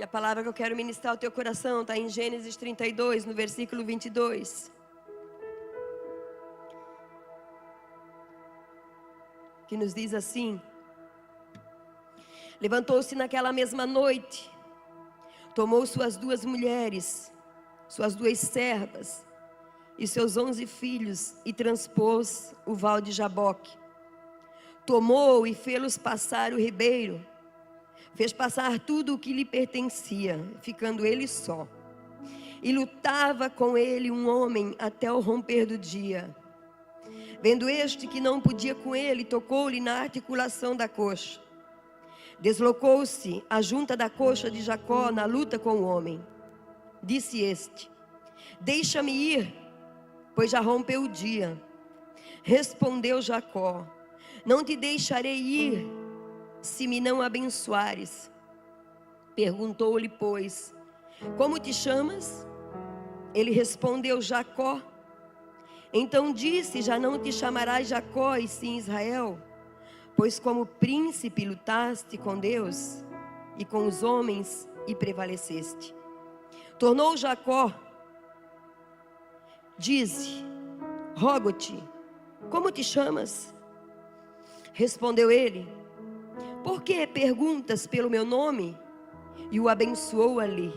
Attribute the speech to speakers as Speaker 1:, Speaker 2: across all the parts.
Speaker 1: E a palavra que eu quero ministrar ao teu coração está em Gênesis 32, no versículo 22. Que nos diz assim: levantou-se naquela mesma noite, tomou suas 2 mulheres, suas 2 servas e seus 11 filhos e transpôs o val de Jaboque. Tomou e fê-los passar o ribeiro, fez passar tudo o que lhe pertencia, ficando ele só. E lutava com ele um homem até o romper do dia. Vendo este que não podia com ele, tocou-lhe na articulação da coxa. Deslocou-se a junta da coxa de Jacó na luta com o homem. Disse este: deixa-me ir, pois já rompeu o dia. Respondeu Jacó: não te deixarei ir, se me não abençoares. Perguntou-lhe, pois, como te chamas? Ele respondeu: Jacó. Então disse: já não te chamarás Jacó, e sim Israel, pois como príncipe lutaste com Deus e com os homens e prevaleceste. Tornou Jacó: dize, rogo-te, como te chamas? Respondeu ele: por que perguntas pelo meu nome? E o abençoou ali.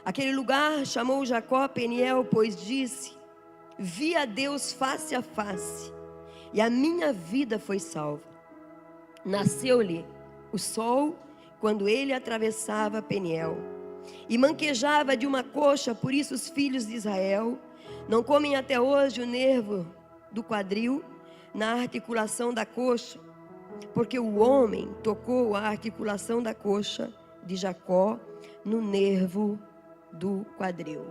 Speaker 1: Aquele lugar chamou Jacó Peniel, pois disse: vi a Deus face a face, e a minha vida foi salva. Nasceu-lhe o sol quando ele atravessava Peniel, e manquejava de uma coxa. Por isso os filhos de Israel não comem até hoje o nervo do quadril na articulação da coxa, porque o homem tocou a articulação da coxa de Jacó no nervo do quadril.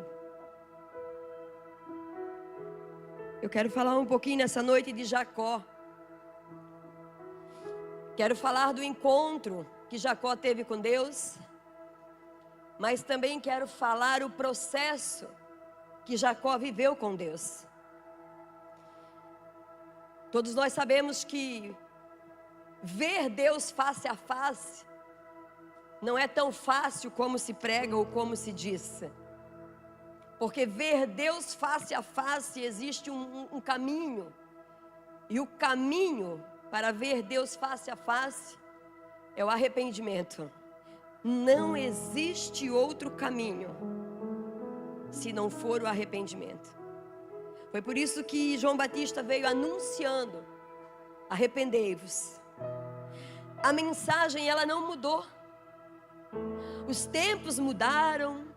Speaker 1: Eu quero falar um pouquinho nessa noite de Jacó. Quero falar do encontro que Jacó teve com Deus, mas também quero falar o processo que Jacó viveu com Deus. Todos nós sabemos que ver Deus face a face não é tão fácil como se prega ou como se diz. Porque ver Deus face a face existe um caminho. E o caminho para ver Deus face a face é o arrependimento. Não existe outro caminho se não for o arrependimento. Foi por isso que João Batista veio anunciando: arrependei-vos. A mensagem, ela não mudou. Os tempos mudaram,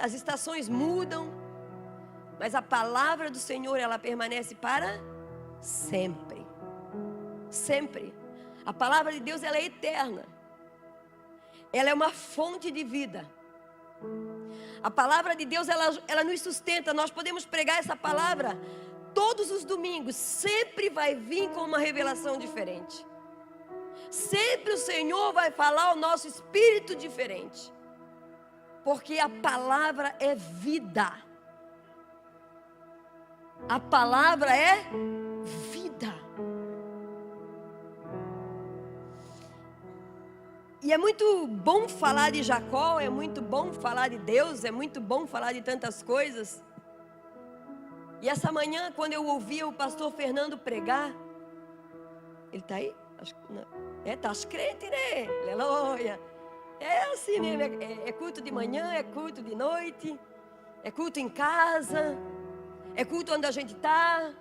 Speaker 1: as estações mudam, mas a palavra do Senhor, ela permanece para sempre. Sempre. A palavra de Deus, ela é eterna. Ela é uma fonte de vida. A palavra de Deus, ela nos sustenta. Nós podemos pregar essa palavra todos os domingos. Sempre vai vir com uma revelação diferente. Sempre o Senhor vai falar ao nosso espírito diferente. Porque a palavra é vida. A palavra é vida. E é muito bom falar de Jacó, é muito bom falar de Deus, é muito bom falar de tantas coisas. E essa manhã, quando eu ouvia o pastor Fernando pregar, ele está aí? Acho que não. Tá as crentes, né? Aleluia. É assim mesmo, é culto de manhã, é culto de noite, é culto em casa, é culto onde a gente está,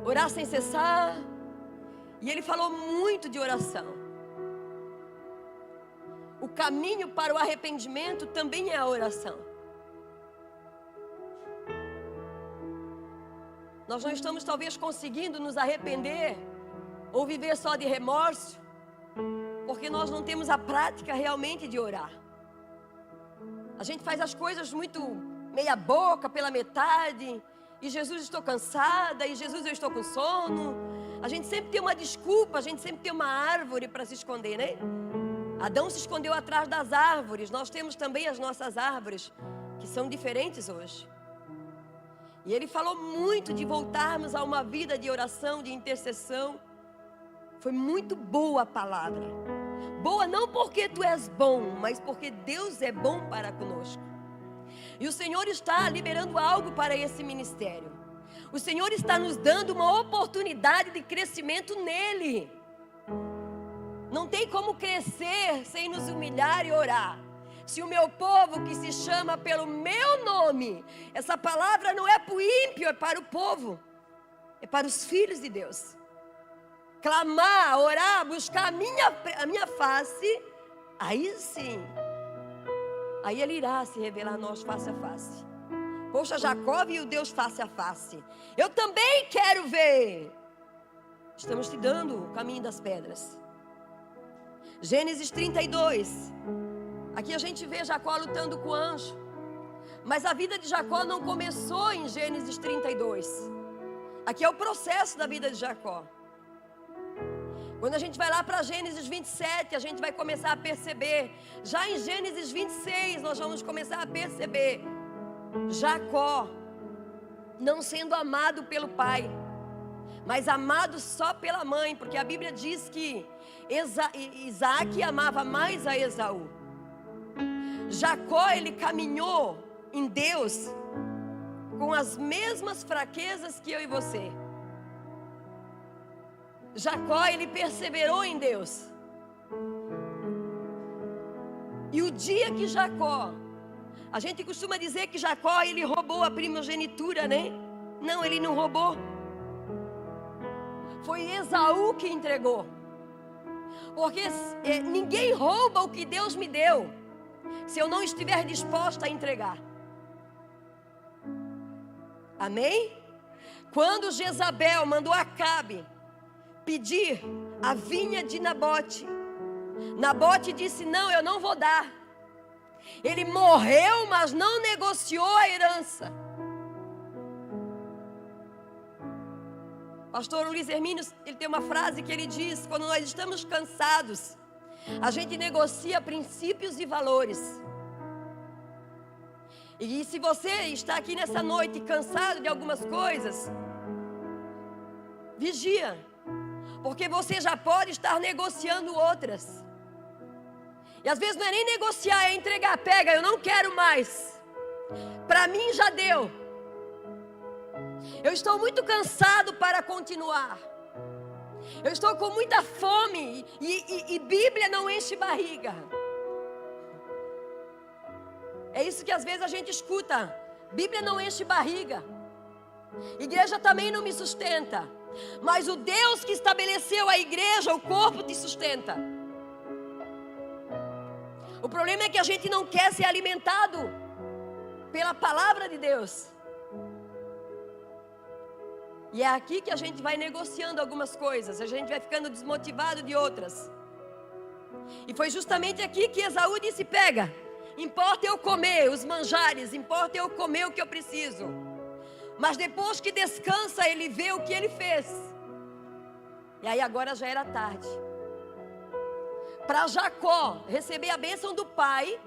Speaker 1: orar sem cessar. E ele falou muito de oração. O caminho para o arrependimento também é a oração. Nós não estamos talvez conseguindo nos arrepender ou viver só de remorso, porque nós não temos a prática realmente de orar. A gente faz as coisas muito meia boca, pela metade. E Jesus, estou cansada. E Jesus, eu estou com sono. A gente sempre tem uma desculpa. A gente sempre tem uma árvore para se esconder, né? Adão se escondeu atrás das árvores. Nós temos também as nossas árvores, que são diferentes hoje. E ele falou muito de voltarmos a uma vida de oração, de intercessão. Foi muito boa a palavra. Boa não porque tu és bom, mas porque Deus é bom para conosco. E o Senhor está liberando algo para esse ministério. O Senhor está nos dando uma oportunidade de crescimento nele. Não tem como crescer sem nos humilhar e orar. Se o meu povo que se chama pelo meu nome, essa palavra não é para o ímpio, é para o povo, é para os filhos de Deus. Clamar, orar, buscar a minha face, aí sim, aí Ele irá se revelar a nós face a face. Poxa, Jacó viu Deus face a face. Eu também quero ver. Estamos te dando o caminho das pedras. Gênesis 32. Aqui a gente vê Jacó lutando com o anjo. Mas a vida de Jacó não começou em Gênesis 32. Aqui é o processo da vida de Jacó. Quando a gente vai lá para Gênesis 27, a gente vai começar a perceber. Já em Gênesis 26, nós vamos começar a perceber Jacó não sendo amado pelo pai, mas amado só pela mãe, porque a Bíblia diz que Isaac amava mais a Esaú. Jacó, ele caminhou em Deus com as mesmas fraquezas que eu e você. Jacó, ele perseverou em Deus. E o dia que Jacó, a gente costuma dizer que Jacó, ele roubou a primogenitura, né? Não, ele não roubou. Foi Esaú que entregou. Porque ninguém rouba o que Deus me deu, se eu não estiver disposta a entregar. Amém? Quando Jezabel mandou Acabe pedir a vinha de Nabote, Nabote disse: não, eu não vou dar. Ele morreu, mas não negociou a herança. Pastor Luiz Hermínio, ele tem uma frase que ele diz: quando nós estamos cansados, a gente negocia princípios e valores. E se você está aqui nessa noite cansado de algumas coisas, vigia, porque você já pode estar negociando outras. E às vezes não é nem negociar, é entregar. Pega, eu não quero mais. Para mim já deu. Eu estou muito cansado para continuar. Eu estou com muita fome e Bíblia não enche barriga. É isso que às vezes a gente escuta. Bíblia não enche barriga. Igreja também não me sustenta. Mas o Deus que estabeleceu a igreja, o corpo, te sustenta. O problema é que a gente não quer ser alimentado pela palavra de Deus. E é aqui que a gente vai negociando algumas coisas. A gente vai ficando desmotivado de outras. E foi justamente aqui que Esaú disse: pega, importa eu comer os manjares, importa eu comer o que eu preciso. Mas depois que descansa, ele vê o que ele fez. E aí agora já era tarde. Para Jacó receber a bênção do pai,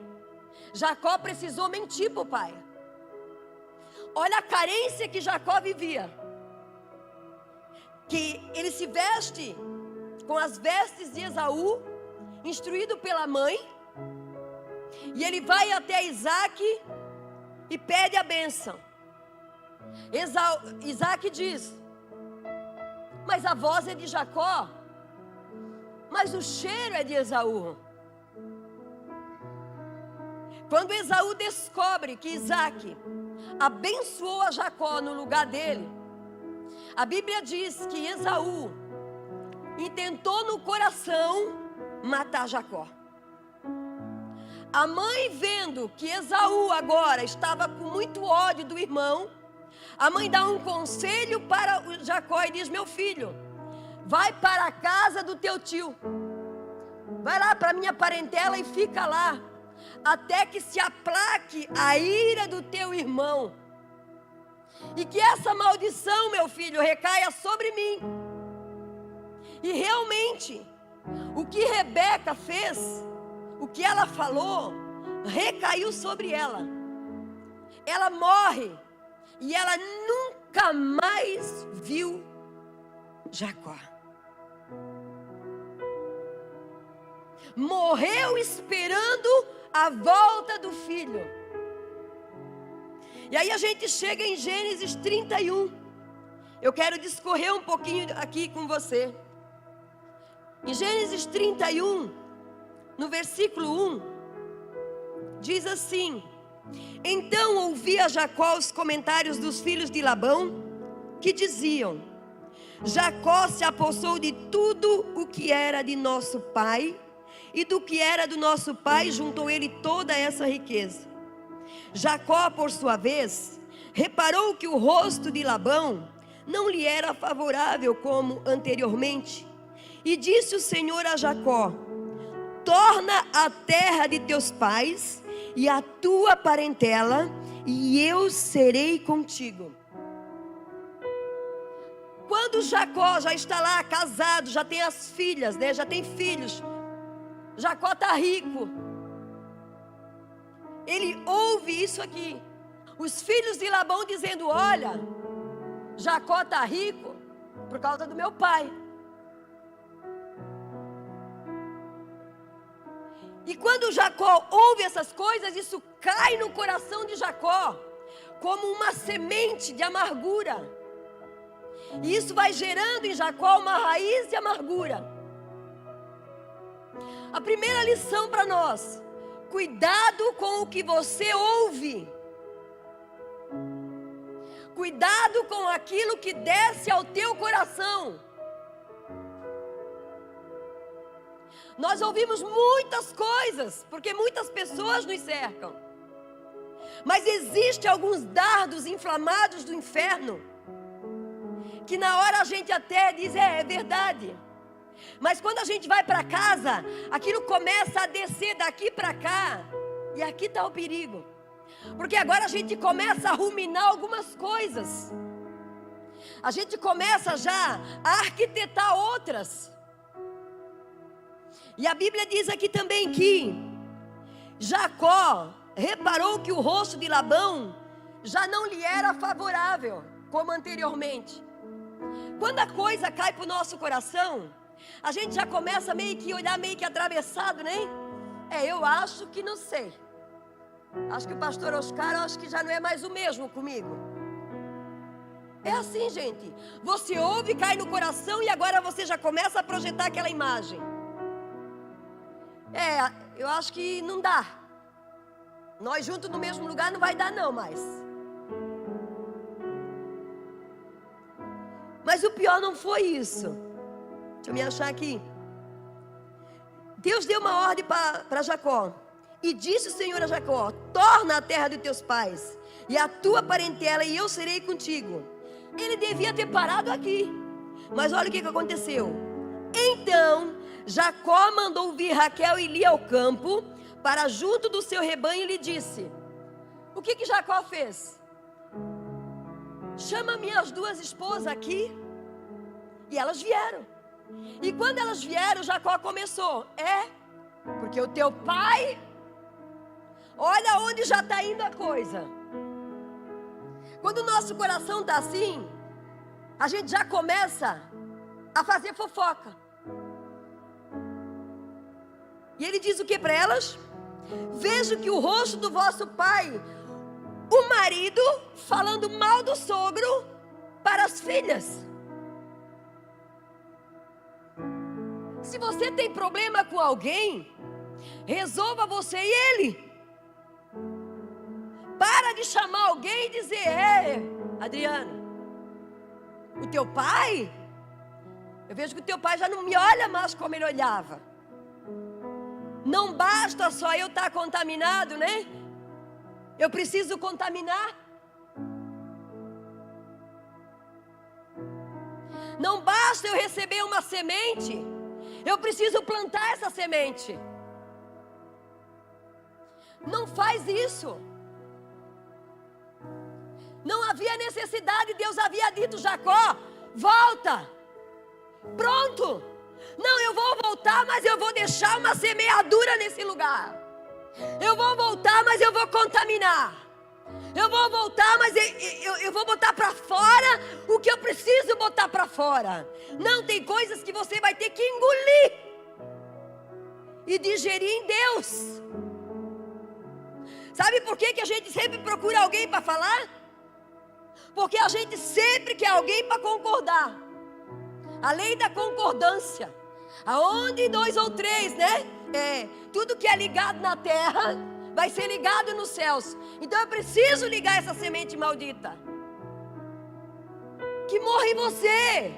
Speaker 1: Jacó precisou mentir para o pai. Olha a carência que Jacó vivia. Que ele se veste com as vestes de Esaú, instruído pela mãe. E ele vai até Isaac e pede a bênção. Isaac diz: mas a voz é de Jacó, mas o cheiro é de Esaú. Quando Esaú descobre que Isaac abençoou a Jacó no lugar dele, a Bíblia diz que Esaú intentou no coração matar Jacó. A mãe, vendo que Esaú agora estava com muito ódio do irmão, a mãe dá um conselho para Jacó e diz: meu filho, vai para a casa do teu tio, vai lá para a minha parentela e fica lá, até que se aplaque a ira do teu irmão, e que essa maldição, meu filho, recaia sobre mim. E realmente, o que Rebeca fez, o que ela falou, recaiu sobre ela. Ela morre e ela nunca mais viu Jacó. morreu esperando a volta do filho. E aí a gente chega em Gênesis 31. Eu quero discorrer um pouquinho aqui com você. Em Gênesis 31, no versículo 1, diz assim: então ouvia Jacó os comentários dos filhos de Labão, que diziam: Jacó se apossou de tudo o que era de nosso pai, e do que era do nosso pai juntou ele toda essa riqueza. Jacó, por sua vez, reparou que o rosto de Labão não lhe era favorável como anteriormente, e disse o Senhor a Jacó: torna a terra de teus pais e a tua parentela, e eu serei contigo. Quando Jacó já está lá casado, já tem as filhas, né? Já tem filhos. Jacó está rico. Ele ouve isso aqui. Os filhos de Labão dizendo: olha, Jacó está rico por causa do meu pai. E quando Jacó ouve essas coisas, isso cai no coração de Jacó como uma semente de amargura. E isso vai gerando em Jacó uma raiz de amargura. A primeira lição para nós: cuidado com o que você ouve. Cuidado com aquilo que desce ao teu coração. Nós ouvimos muitas coisas, porque muitas pessoas nos cercam. Mas existem alguns dardos inflamados do inferno, que na hora a gente até diz: é verdade. Mas quando a gente vai para casa, aquilo começa a descer daqui para cá. E aqui está o perigo. Porque agora a gente começa a ruminar algumas coisas. A gente começa já a arquitetar outras. E a Bíblia diz aqui também que Jacó reparou que o rosto de Labão já não lhe era favorável como anteriormente. Quando a coisa cai para o nosso coração, a gente já começa meio que olhar meio que atravessado, né? Eu acho que não sei. Acho que o pastor Oscar, acho que já não é mais o mesmo comigo. É assim, gente. Você ouve, cai no coração e agora você já começa a projetar aquela imagem. Eu acho que não dá. Nós juntos no mesmo lugar não vai dar não mais. Mas o pior não foi isso. Deixa eu me achar aqui. Deus deu uma ordem para Jacó. E disse o Senhor a Jacó: torna a terra de teus pais e a tua parentela, e eu serei contigo. Ele devia ter parado aqui. Mas olha o que aconteceu. Então Jacó mandou vir Raquel e Lia ao campo, para junto do seu rebanho, e lhe disse: o que Jacó fez? Chama minhas duas esposas aqui. E elas vieram. E quando elas vieram, Jacó começou: porque o teu pai, olha onde já está indo a coisa. Quando o nosso coração está assim, a gente já começa a fazer fofoca. E ele diz o que para elas? Vejo que o rosto do vosso pai, o marido falando mal do sogro para as filhas. Se você tem problema com alguém, resolva você e ele. Para de chamar alguém e dizer: Adriana, o teu pai, eu vejo que o teu pai já não me olha mais como ele olhava. Não basta só eu estar contaminado, né? Eu preciso contaminar. Não basta eu receber uma semente, eu preciso plantar essa semente. Não faz isso. Não havia necessidade. Deus havia dito: Jacó, volta. Pronto. Não, eu vou voltar, mas eu vou deixar uma semeadura nesse lugar. Eu vou voltar, mas eu vou contaminar. Eu vou voltar, mas eu vou botar para fora o que eu preciso botar para fora. Não, tem coisas que você vai ter que engolir. e digerir em Deus. Sabe por que a gente sempre procura alguém para falar? Porque a gente sempre quer alguém para concordar. A lei da concordância. Aonde 2 ou 3, né? Tudo que é ligado na terra vai ser ligado nos céus. Então eu preciso ligar essa semente maldita. Que morra em você.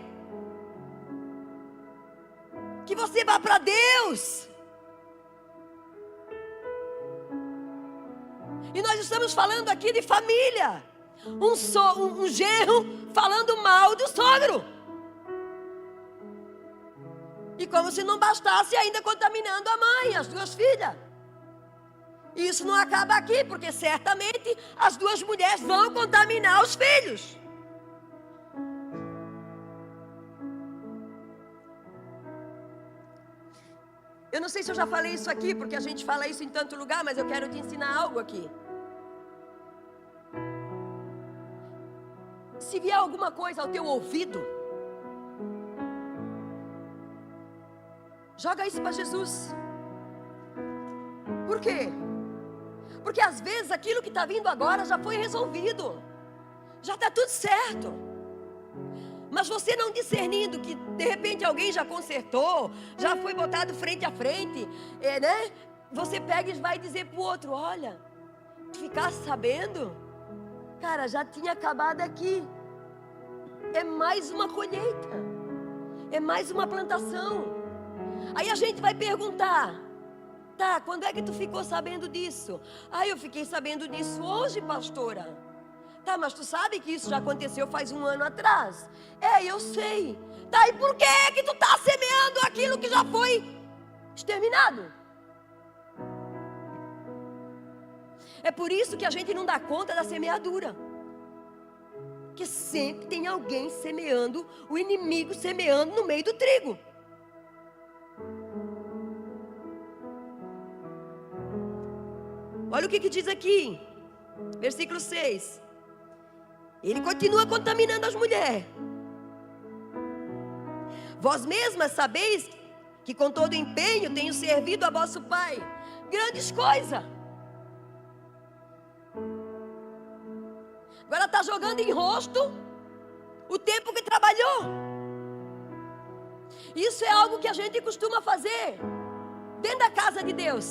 Speaker 1: Que você vá para Deus. E nós estamos falando aqui de família. Um genro falando mal do sogro. E como se não bastasse, ainda contaminando a mãe, as 2 filhas. E isso não acaba aqui, porque certamente as 2 mulheres vão contaminar os filhos. Eu não sei se eu já falei isso aqui, porque a gente fala isso em tanto lugar, mas eu quero te ensinar algo aqui. Se vier alguma coisa ao teu ouvido, joga isso para Jesus. Por quê? Porque às vezes aquilo que está vindo agora já foi resolvido. Já está tudo certo. Mas você não discernindo que de repente alguém já consertou, já foi botado frente a frente, né? Você pega e vai dizer para o outro: olha, ficar sabendo, cara, já tinha acabado aqui. É mais uma colheita. É mais uma plantação. Aí a gente vai perguntar: tá, quando é que tu ficou sabendo disso? Ah, eu fiquei sabendo disso hoje, pastora. Tá, mas tu sabe que isso já aconteceu faz 1 ano atrás? Eu sei. Tá, e por que é que tu tá semeando aquilo que já foi exterminado? É por isso que a gente não dá conta da semeadura. Que sempre tem alguém semeando, o inimigo semeando no meio do trigo. Olha o que diz aqui, versículo 6. Ele continua contaminando as mulheres. Vós mesmas sabeis que com todo empenho tenho servido a vosso pai grandes coisas. Agora está jogando em rosto o tempo que trabalhou. Isso é algo que a gente costuma fazer dentro da casa de Deus.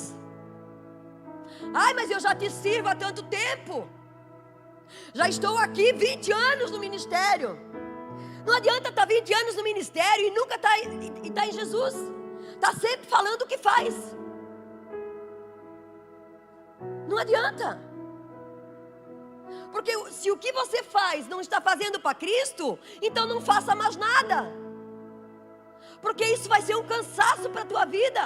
Speaker 1: Ai, mas eu já te sirvo há tanto tempo. Já estou aqui 20 anos no ministério. Não adianta estar 20 anos no ministério e nunca estar em Jesus. Está sempre falando o que faz. Não adianta. Porque se o que você faz não está fazendo para Cristo, então não faça mais nada. Porque isso vai ser um cansaço para a tua vida.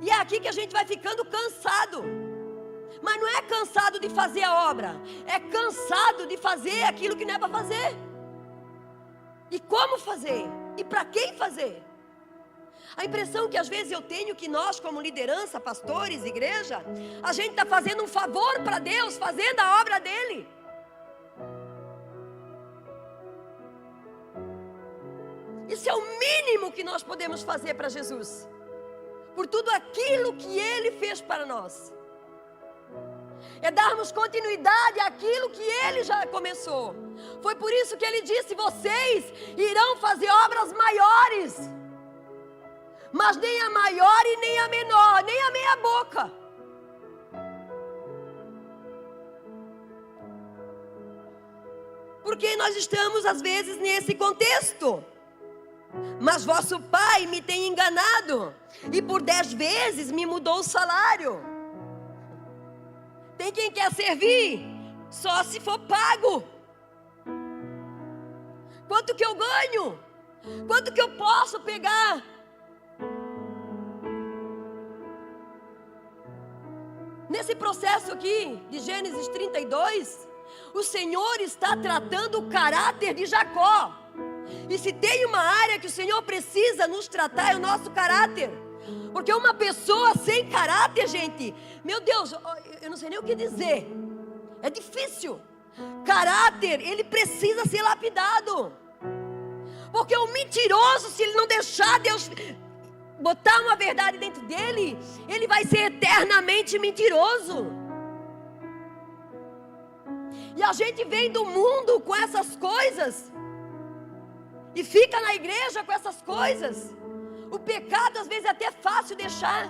Speaker 1: E é aqui que a gente vai ficando cansado. Mas não é cansado de fazer a obra. É cansado de fazer aquilo que não é para fazer. E como fazer? E para quem fazer? A impressão que às vezes eu tenho que nós, como liderança, pastores, igreja, a gente está fazendo um favor para Deus, fazendo a obra dele. Isso é o mínimo que nós podemos fazer para Jesus. Por tudo aquilo que Ele fez para nós. É darmos continuidade àquilo que Ele já começou. Foi por isso que Ele disse: vocês irão fazer obras maiores. Mas nem a maior e nem a menor, nem a meia boca. Porque nós estamos às vezes nesse contexto. Mas vosso pai me tem enganado, e por 10 vezes me mudou o salário. Tem quem quer servir, só se for pago. Quanto que eu ganho? Quanto que eu posso pegar? Nesse processo aqui, de Gênesis 32, o Senhor está tratando o caráter de Jacó. E se tem uma área que o Senhor precisa nos tratar, é o nosso caráter. Porque uma pessoa sem caráter, gente, meu Deus, eu não sei nem o que dizer. É difícil. Caráter, ele precisa ser lapidado. Porque o mentiroso, se ele não deixar Deus botar uma verdade dentro dele, ele vai ser eternamente mentiroso. E a gente vem do mundo com essas coisas e fica na igreja com essas coisas. O pecado às vezes é até fácil deixar.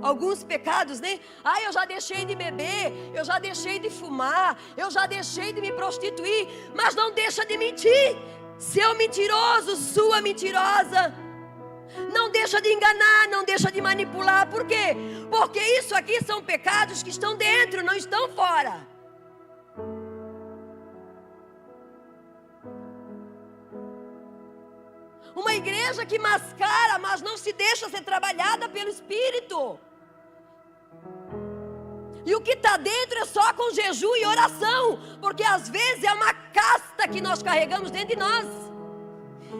Speaker 1: Alguns pecados, né? Eu já deixei de beber, eu já deixei de fumar, eu já deixei de me prostituir. Mas não deixa de mentir. Seu mentiroso, sua mentirosa, não deixa de enganar, não deixa de manipular. Por quê? Porque isso aqui são pecados que estão dentro, não estão fora. Uma igreja que mascara, mas não se deixa ser trabalhada pelo Espírito. E o que está dentro é só com jejum e oração. Porque às vezes é uma casta que nós carregamos dentro de nós.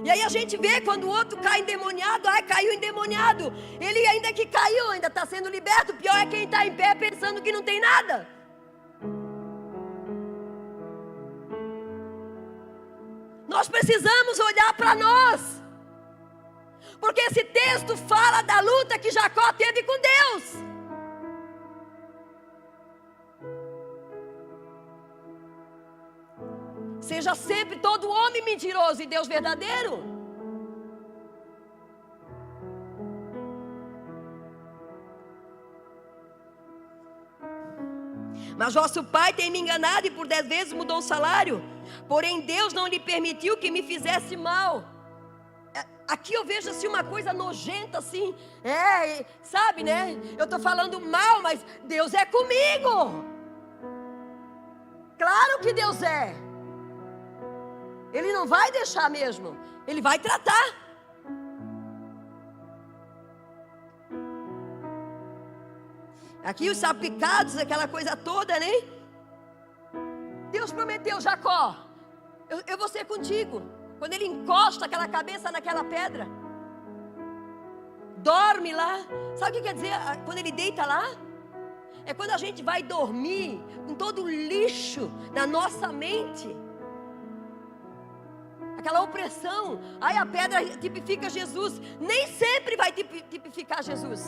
Speaker 1: E aí a gente vê quando o outro cai endemoniado. Caiu endemoniado. Ele ainda que caiu, ainda está sendo liberto. O pior é quem está em pé pensando que não tem nada. Nós precisamos olhar para nós. Porque esse texto fala da luta que Jacó teve com Deus. Seja sempre todo homem mentiroso e Deus verdadeiro. Mas vosso pai tem me enganado e por 10 vezes mudou o salário. Porém Deus não lhe permitiu que me fizesse mal. Aqui eu vejo assim uma coisa nojenta assim. Sabe, né? Eu estou falando mal, mas Deus é comigo. Claro que Deus é. Ele não vai deixar mesmo. Ele vai tratar. Aqui os salpicados, aquela coisa toda, né? Deus prometeu, Jacó, eu vou ser contigo. Quando ele encosta aquela cabeça naquela pedra, dorme lá. Sabe o que quer dizer quando ele deita lá? É quando a gente vai dormir com todo o lixo na nossa mente. Aquela opressão. A pedra tipifica Jesus. Nem sempre vai tipificar Jesus.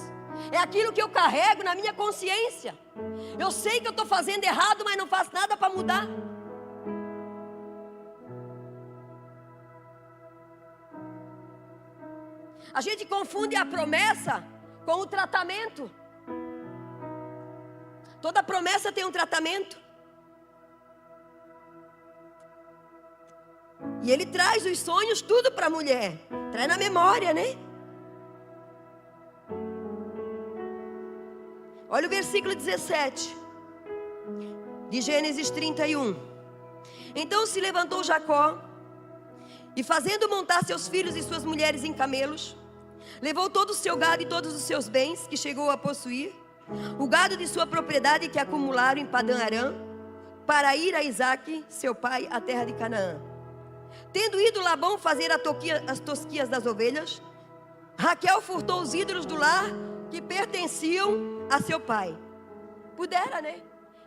Speaker 1: É aquilo que eu carrego na minha consciência. Eu sei que eu estou fazendo errado, mas não faço nada para mudar. A gente confunde a promessa com o tratamento. Toda promessa tem um tratamento. E ele traz os sonhos tudo para a mulher. Traz na memória, né? Olha o versículo 17 de Gênesis 31. Então se levantou Jacó e fazendo montar seus filhos e suas mulheres em camelos, levou todo o seu gado e todos os seus bens que chegou a possuir, o gado de sua propriedade que acumularam em Padã Arã, para ir a Isaque, seu pai, à terra de Canaã. Tendo ido Labão fazer as tosquias das ovelhas, Raquel furtou os ídolos do lar que pertenciam a seu pai. Pudera, né?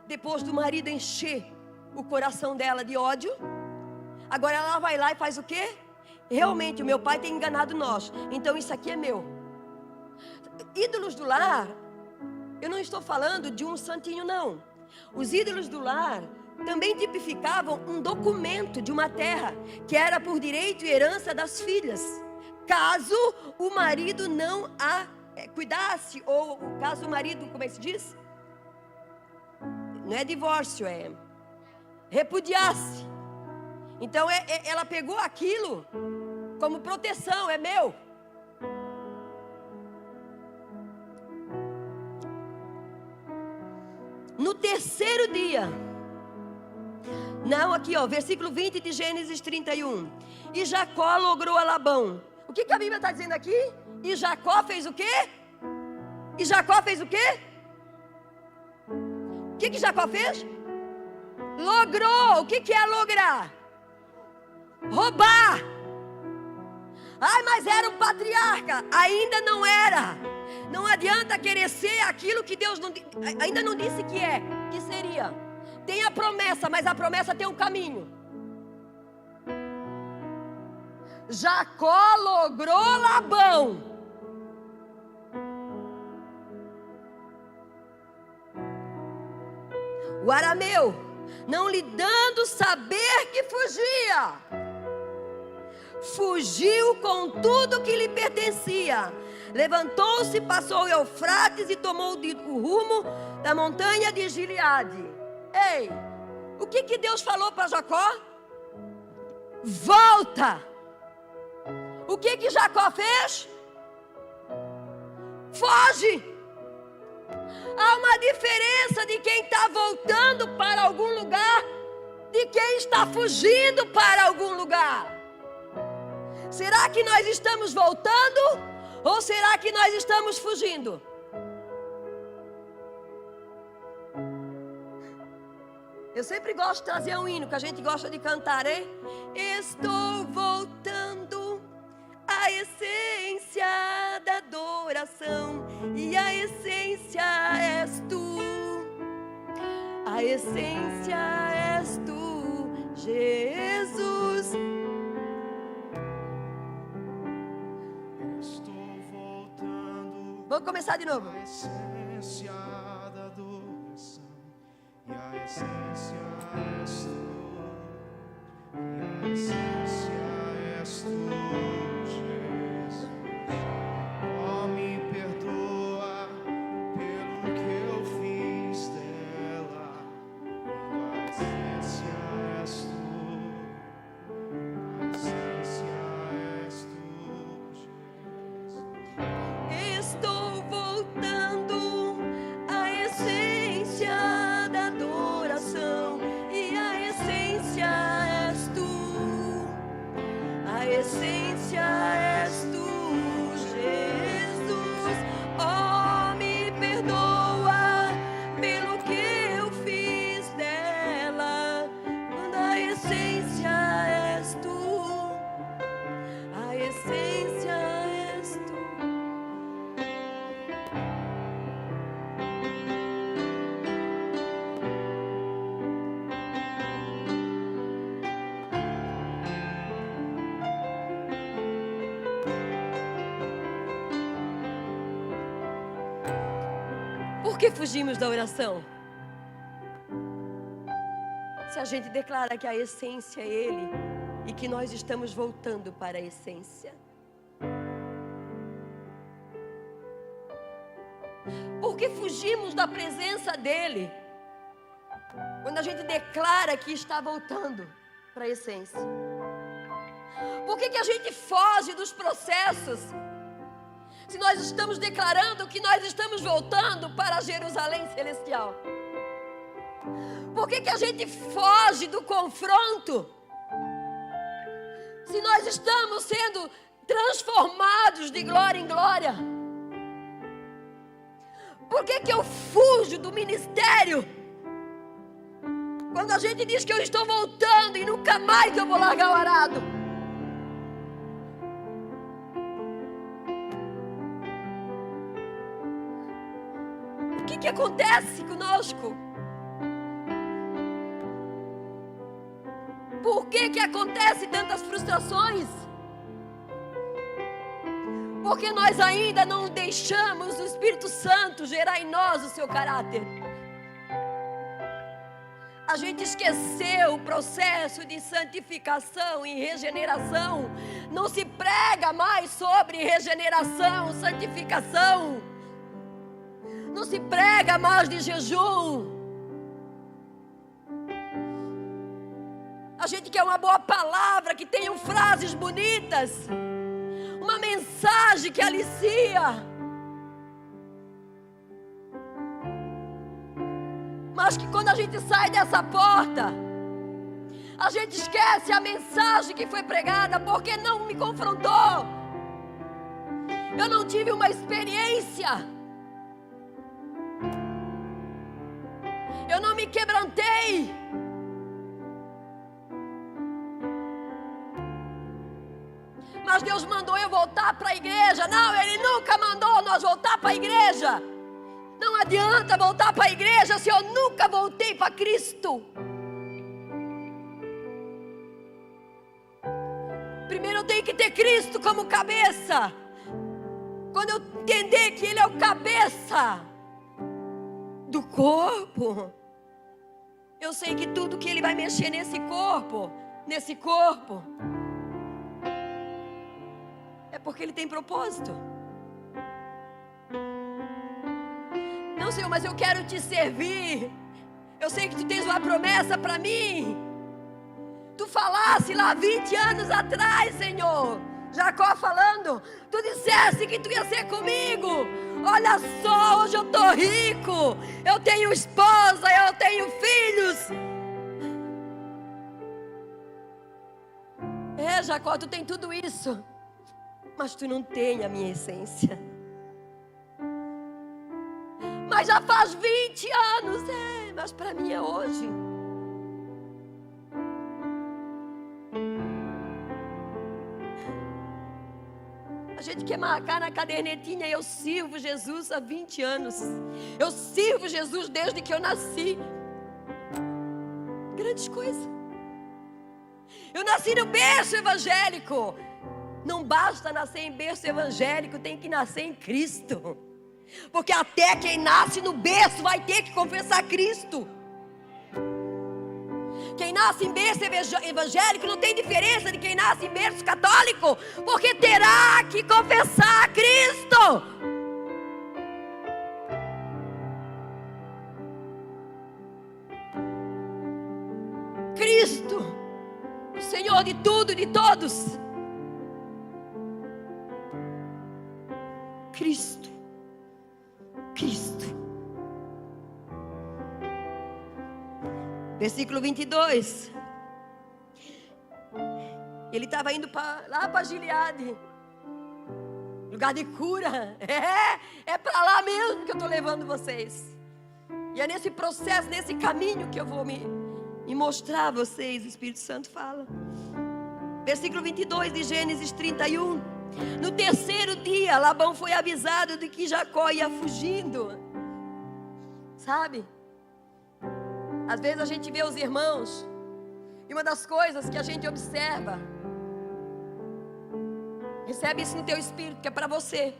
Speaker 1: Depois do marido encher o coração dela de ódio, agora ela vai lá e faz o quê? Realmente o meu pai tem enganado nós, então isso aqui é meu. Ídolos do lar, eu não estou falando de um santinho não. Os ídolos do lar também tipificavam um documento de uma terra que era por direito e herança das filhas, caso o marido não a cuidasse, ou caso o marido, como é que se diz? Não é divórcio, é repudiasse. Então ela pegou aquilo como proteção, é meu. No terceiro dia, não, aqui ó, versículo 20 de Gênesis 31. E Jacó logrou a Labão. O que a Bíblia está dizendo aqui? E Jacó fez o quê? E Jacó fez o quê? O que Jacó fez? Logrou. O que é lograr? Roubar. Mas era um patriarca. Ainda não era. Não adianta querer ser aquilo que Deus ainda não disse que seria. Tem a promessa, mas a promessa tem um caminho. Jacó logrou Labão. O arameu, não lhe dando saber que fugia, fugiu com tudo que lhe pertencia. Levantou-se, passou o Eufrates e tomou o rumo da montanha de Gileade. Ei, o que Deus falou para Jacó? Volta. O que Jacó fez? Foge. Há uma diferença de quem está voltando para algum lugar, de quem está fugindo para algum lugar. Será que nós estamos voltando? Ou será que nós estamos fugindo? Eu sempre gosto de trazer um hino que a gente gosta de cantar, hein? Estou voltando à essência da adoração, e a essência és tu. A essência és tu, Jesus. Vamos começar de novo.
Speaker 2: A essência da adoração, e a essência és tu, e a essência és tu, Jesus. Oh, me perdoa pelo que eu fiz dela, quando a essência és tu, a essência és tu, Jesus.
Speaker 1: Estou voltando à essência da adoração, e a essência és tu. A essência és tu, Jesus. Oh, me perdoa pelo que eu fiz dela, quando a essência és tu. A essência és tu. Por que fugimos da oração? Se a gente declara que a essência é Ele e que nós estamos voltando para a essência. Por que fugimos da presença dEle quando a gente declara que está voltando para a essência? Por que a gente foge dos processos? Se nós estamos declarando que nós estamos voltando para Jerusalém celestial. Por que a gente foge do confronto? Se nós estamos sendo transformados de glória em glória. Por que eu fujo do ministério? Quando a gente diz que eu estou voltando e nunca mais eu vou largar o arado. O que acontece conosco? Por que acontecem tantas frustrações? Porque nós ainda não deixamos o Espírito Santo gerar em nós o seu caráter. A gente esqueceu o processo de santificação e regeneração. Não se prega mais sobre regeneração, santificação. Não se prega mais de jejum. A gente quer uma boa palavra, que tenha frases bonitas, uma mensagem que alicia. Mas que quando a gente sai dessa porta, a gente esquece a mensagem que foi pregada, porque não me confrontou. Eu não tive uma experiência. Eu não me quebrantei. Mas Deus mandou eu voltar para a igreja. Não, Ele nunca mandou nós voltar para a igreja. Não adianta voltar para a igreja se eu nunca voltei para Cristo. primeiro eu tenho que ter Cristo como cabeça. Quando eu entender que Ele é o cabeça do corpo, eu sei que tudo que Ele vai mexer nesse corpo, é porque Ele tem propósito. Não, Senhor, mas eu quero te servir. Eu sei que tu tens uma promessa para mim. Tu falasse lá 20 anos atrás, Senhor, Jacó falando, tu disseste que tu ia ser comigo. Olha só, hoje eu estou rico, eu tenho esposa, eu tenho filhos. Jacó, tu tem tudo isso, mas tu não tem a minha essência. Mas já faz 20 anos, mas para mim é hoje. A gente quer marcar na cadernetinha, eu sirvo Jesus há 20 anos. Eu sirvo Jesus desde que eu nasci. Grandes coisas. Eu nasci no berço evangélico. Não basta nascer em berço evangélico, tem que nascer em Cristo. Porque até quem nasce no berço vai ter que confessar Cristo. Quem nasce em berço evangélico não tem diferença de quem nasce em berço católico, porque terá que confessar Cristo. Cristo, o Senhor de tudo e de todos. Cristo. Versículo 22. Ele estava indo lá para Gileade, lugar de cura. É para lá mesmo que eu estou levando vocês. E é nesse processo, nesse caminho que eu vou me mostrar a vocês. O Espírito Santo fala. Versículo 22 de Gênesis 31. No terceiro dia, Labão foi avisado de que Jacó ia fugindo. Sabe? Às vezes a gente vê os irmãos, e uma das coisas que a gente observa, recebe isso no teu espírito, que é para você.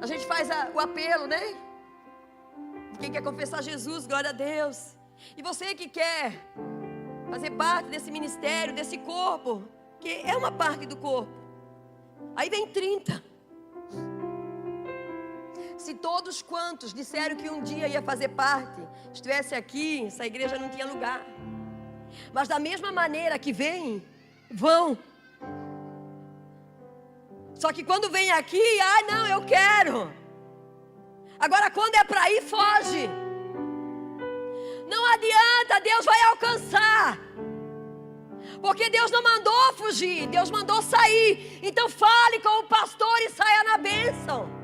Speaker 1: A gente faz o apelo, né? Quem quer confessar Jesus, glória a Deus. E você que quer fazer parte desse ministério, desse corpo, que é uma parte do corpo. Aí vem 30. Se todos quantos disseram que um dia ia fazer parte estivesse aqui, essa igreja não tinha lugar. Mas da mesma maneira que vêm, vão. Só que quando vem aqui, não, eu quero. Agora quando é para ir, foge. Não adianta, Deus vai alcançar. Porque Deus não mandou fugir, Deus mandou sair. Então fale com o pastor e saia na bênção.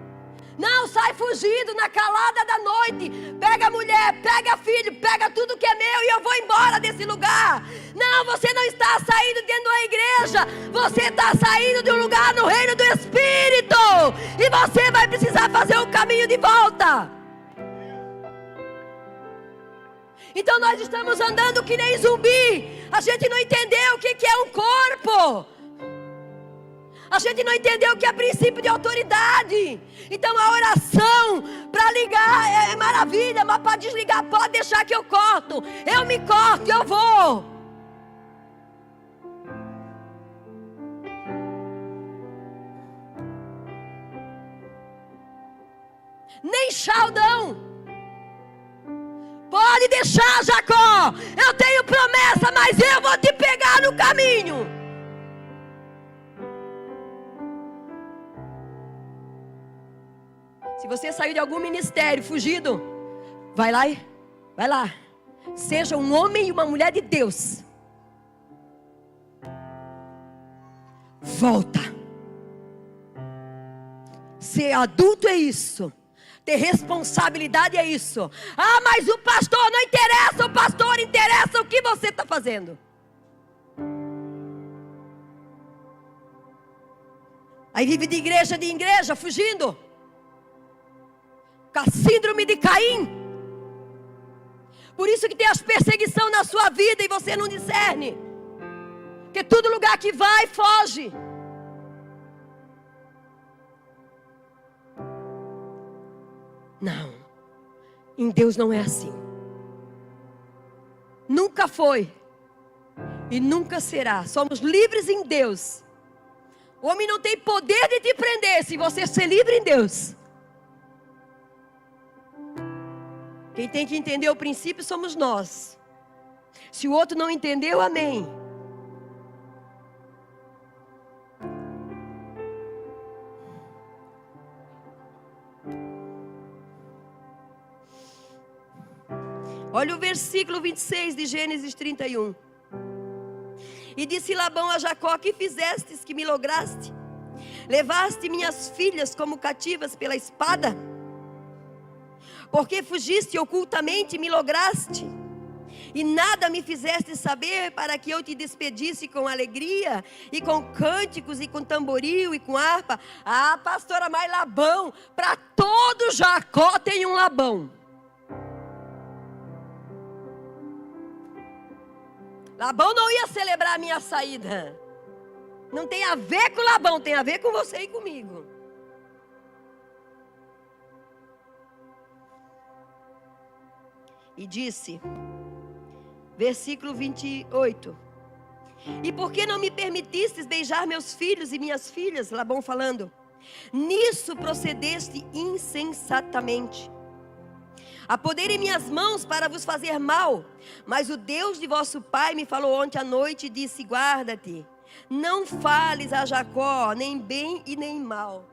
Speaker 1: Não, sai fugido na calada da noite. Pega a mulher, pega filho, pega tudo que é meu e eu vou embora desse lugar. Não, você não está saindo dentro de uma igreja. Você está saindo de um lugar no reino do Espírito. E você vai precisar fazer um caminho de volta. Então nós estamos andando que nem zumbi. A gente não entendeu o que é um corpo. A gente não entendeu o que é princípio de autoridade. Então a oração para ligar é maravilha, mas para desligar pode deixar que eu corto. Eu me corto, eu vou. Nem Chaldão. Pode deixar, Jacó. Eu tenho promessa, mas eu vou te pegar no caminho. Se você saiu de algum ministério fugido, vai lá. Seja um homem e uma mulher de Deus. Volta. Ser adulto é isso. Ter responsabilidade é isso. Mas o pastor não interessa. O pastor interessa o que você está fazendo. Aí vive de igreja fugindo. Com a síndrome de Caim. Por isso que tem as perseguições na sua vida e você não discerne. Porque todo lugar que vai, foge. Não, em Deus não é assim. Nunca foi e nunca será. Somos livres em Deus. O homem não tem poder de te prender se você ser livre em Deus. Quem tem que entender o princípio somos nós. Se o outro não entendeu, amém. Olha o versículo 26 de Gênesis 31. E disse Labão a Jacó: que fizestes que me lograste? Levaste minhas filhas como cativas pela espada? Porque fugiste ocultamente e me lograste? E nada me fizeste saber para que eu te despedisse com alegria, e com cânticos, e com tamboril, e com harpa? Ah, pastora, mas Labão, para todo Jacó tem um Labão. Labão não ia celebrar a minha saída. Não tem a ver com Labão, tem a ver com você e comigo. E disse, versículo 28. E por que não me permitistes beijar meus filhos e minhas filhas? Labão falando. Nisso procedeste insensatamente. Há poder em minhas mãos para vos fazer mal. Mas o Deus de vosso pai me falou ontem à noite e disse: guarda-te, não fales a Jacó, nem bem e nem mal.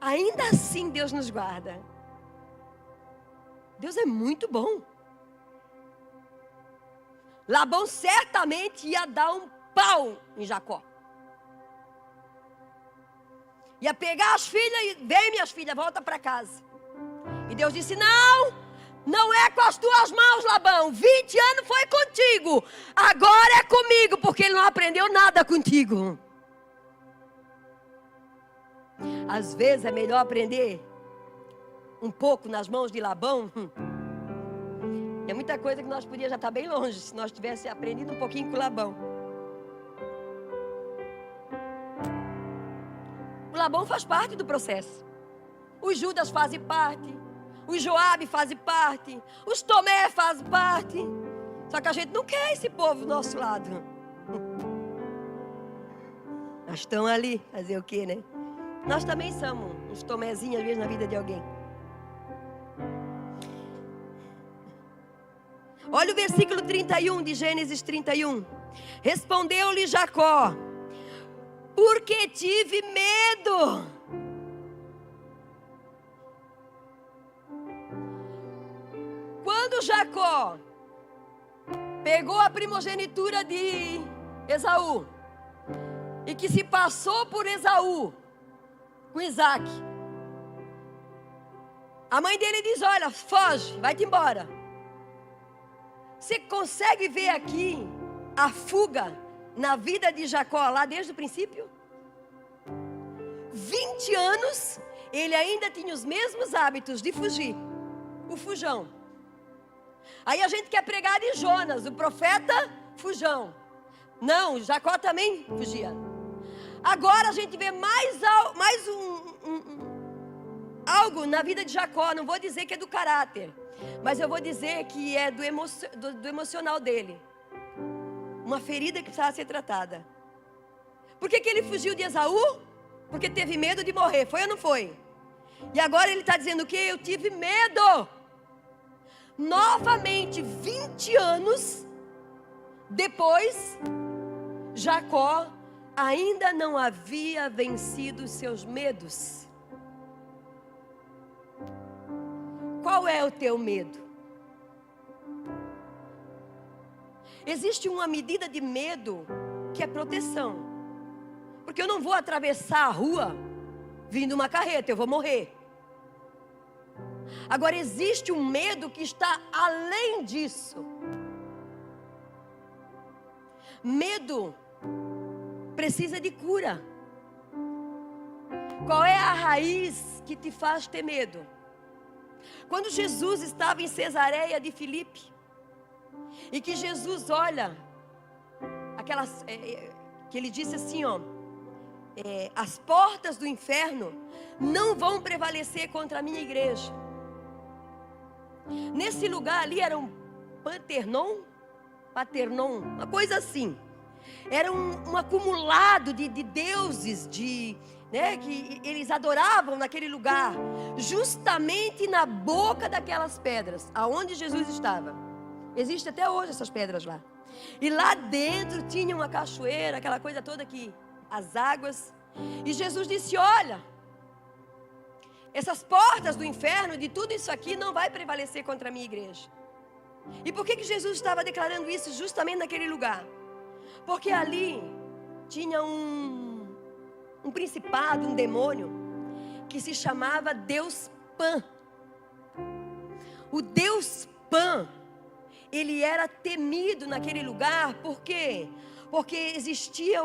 Speaker 1: Ainda assim Deus nos guarda. Deus é muito bom. Labão certamente ia dar um pau em Jacó. Ia pegar as filhas e: vem minhas filhas, volta para casa. E Deus disse: não é com as tuas mãos, Labão. 20 anos foi contigo, agora é comigo, porque ele não aprendeu nada contigo. Às vezes é melhor aprender um pouco nas mãos de Labão. É muita coisa que nós podíamos já estar bem longe se nós tivéssemos aprendido um pouquinho com Labão. O Labão faz parte do processo. Os Judas fazem parte. Os Joabe fazem parte. Os Tomé fazem parte. Só que a gente não quer esse povo do nosso lado. Nós estamos ali, fazer o quê, né? Nós também somos uns Tomézinhos às vezes na vida de alguém. Olha o versículo 31 de Gênesis 31. Respondeu-lhe Jacó: porque tive medo. Quando Jacó pegou a primogenitura de Esaú e que se passou por Esaú com Isaac, a mãe dele diz: olha, foge, vai-te embora. Você consegue ver aqui a fuga na vida de Jacó lá desde o princípio? 20 anos, ele ainda tinha os mesmos hábitos de fugir. O fujão. Aí a gente quer pregar de Jonas, o profeta fujão. Não, Jacó também fugia. Agora a gente vê mais algo na vida de Jacó. Não vou dizer que é do caráter, mas eu vou dizer que é do emocional dele. Uma ferida que precisava ser tratada. Por que ele fugiu de Esaú? Porque teve medo de morrer, foi ou não foi? E agora ele está dizendo o quê? Eu tive medo. Novamente, 20 anos depois, Jacó ainda não havia vencido os seus medos. Qual é o teu medo? Existe uma medida de medo que é proteção. Porque eu não vou atravessar a rua vindo uma carreta, eu vou morrer. Agora existe um medo que está além disso. Medo precisa de cura. Qual é a raiz que te faz ter medo? Quando Jesus estava em Cesareia de Filipe, e que Jesus olha aquelas, que ele disse assim, ó, as portas do inferno não vão prevalecer contra a minha igreja. Nesse lugar ali era um Paternon, uma coisa assim. Era um acumulado de deuses, né, que eles adoravam naquele lugar, justamente na boca daquelas pedras, aonde Jesus estava. Existe até hoje essas pedras lá. E lá dentro tinha uma cachoeira, aquela coisa toda que as águas. E Jesus disse: olha, essas portas do inferno, de tudo isso aqui, não vai prevalecer contra a minha igreja. E por que Jesus estava declarando isso justamente naquele lugar? Porque ali tinha um principado, um demônio, que se chamava Deus Pan. O Deus Pan, ele era temido naquele lugar, por quê? Porque existia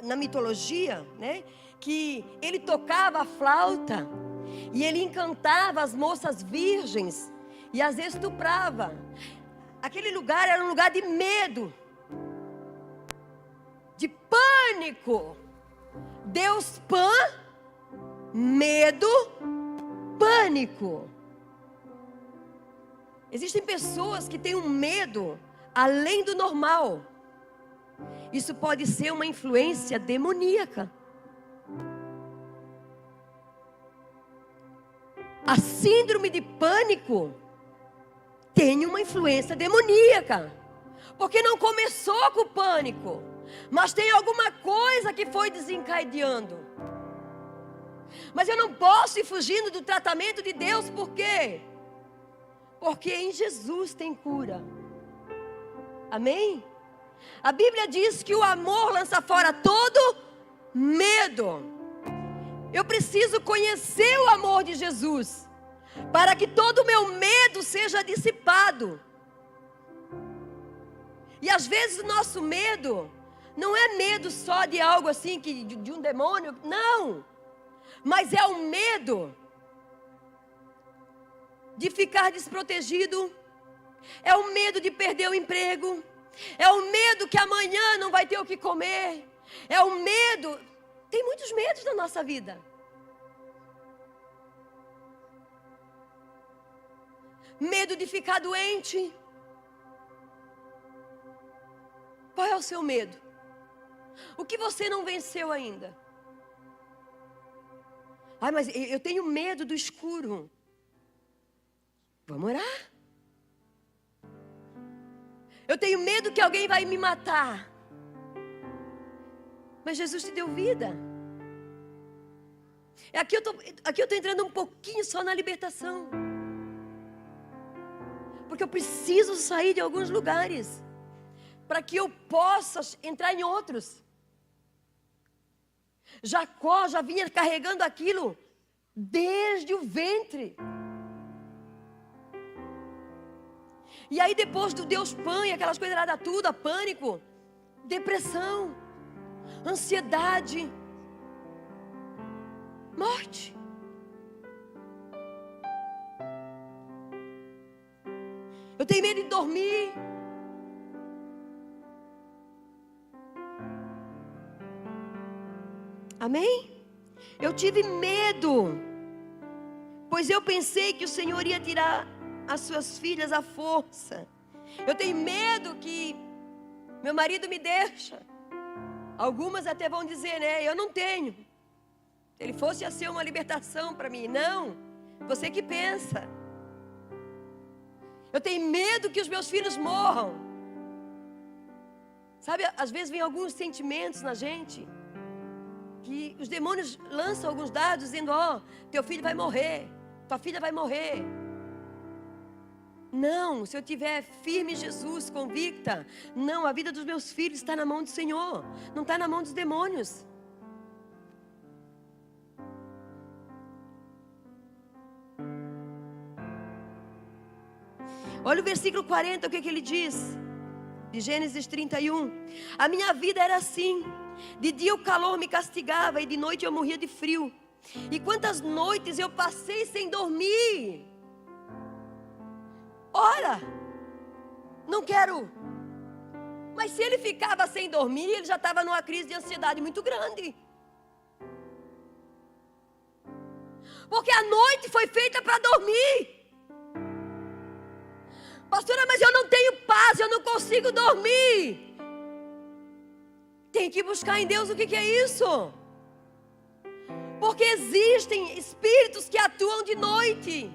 Speaker 1: na mitologia, né, que ele tocava a flauta e ele encantava as moças virgens e as estuprava. Aquele lugar era um lugar de medo, de pânico. Deus Pan, medo, pânico. Existem pessoas que têm um medo além do normal. Isso pode ser uma influência demoníaca. A síndrome de pânico tem uma influência demoníaca, porque não começou com o pânico, mas tem alguma coisa que foi desencadeando. Mas eu não posso ir fugindo do tratamento de Deus, por quê? Porque em Jesus tem cura. Amém? A Bíblia diz que o amor lança fora todo medo. Eu preciso conhecer o amor de Jesus, para que todo o meu medo seja dissipado. E às vezes o nosso medo não é medo só de algo assim, de um demônio, não. Mas é o medo de ficar desprotegido, é o medo de perder o emprego, é o medo que amanhã não vai ter o que comer, é o medo, tem muitos medos na nossa vida. Medo de ficar doente. Qual é o seu medo? O que você não venceu ainda? Ai, mas eu tenho medo do escuro. Vamos orar. Eu tenho medo que alguém vai me matar. Mas Jesus te deu vida. Aqui eu estou entrando um pouquinho só na libertação. Porque eu preciso sair de alguns lugares, para que eu possa entrar em outros. Jacó já vinha carregando aquilo desde o ventre. E aí depois do Deus Pan e aquelas coisas lá tudo, pânico, depressão, ansiedade, morte. Eu tenho medo de dormir. Amém? Eu tive medo, pois eu pensei que o Senhor ia tirar as suas filhas à força. Eu tenho medo que meu marido me deixa. Algumas até vão dizer, né? Eu não tenho. Se ele fosse a ser uma libertação para mim. Não, você que pensa. Eu tenho medo que os meus filhos morram. Sabe, às vezes vem alguns sentimentos na gente, que os demônios lançam alguns dados dizendo, ó, teu filho vai morrer, tua filha vai morrer. Não, se eu estiver firme em Jesus, convicta, não, a vida dos meus filhos está na mão do Senhor, não está na mão dos demônios. Olha o versículo 40, o que ele diz? De Gênesis 31. A minha vida era assim. De dia o calor me castigava e de noite eu morria de frio. E quantas noites eu passei sem dormir. Ora, não quero Mas se ele ficava sem dormir, ele já estava numa crise de ansiedade muito grande. Porque a noite foi feita para dormir. Pastora, mas eu não tenho paz, eu não consigo dormir. Tem que buscar em Deus o que é isso. Porque existem espíritos que atuam de noite.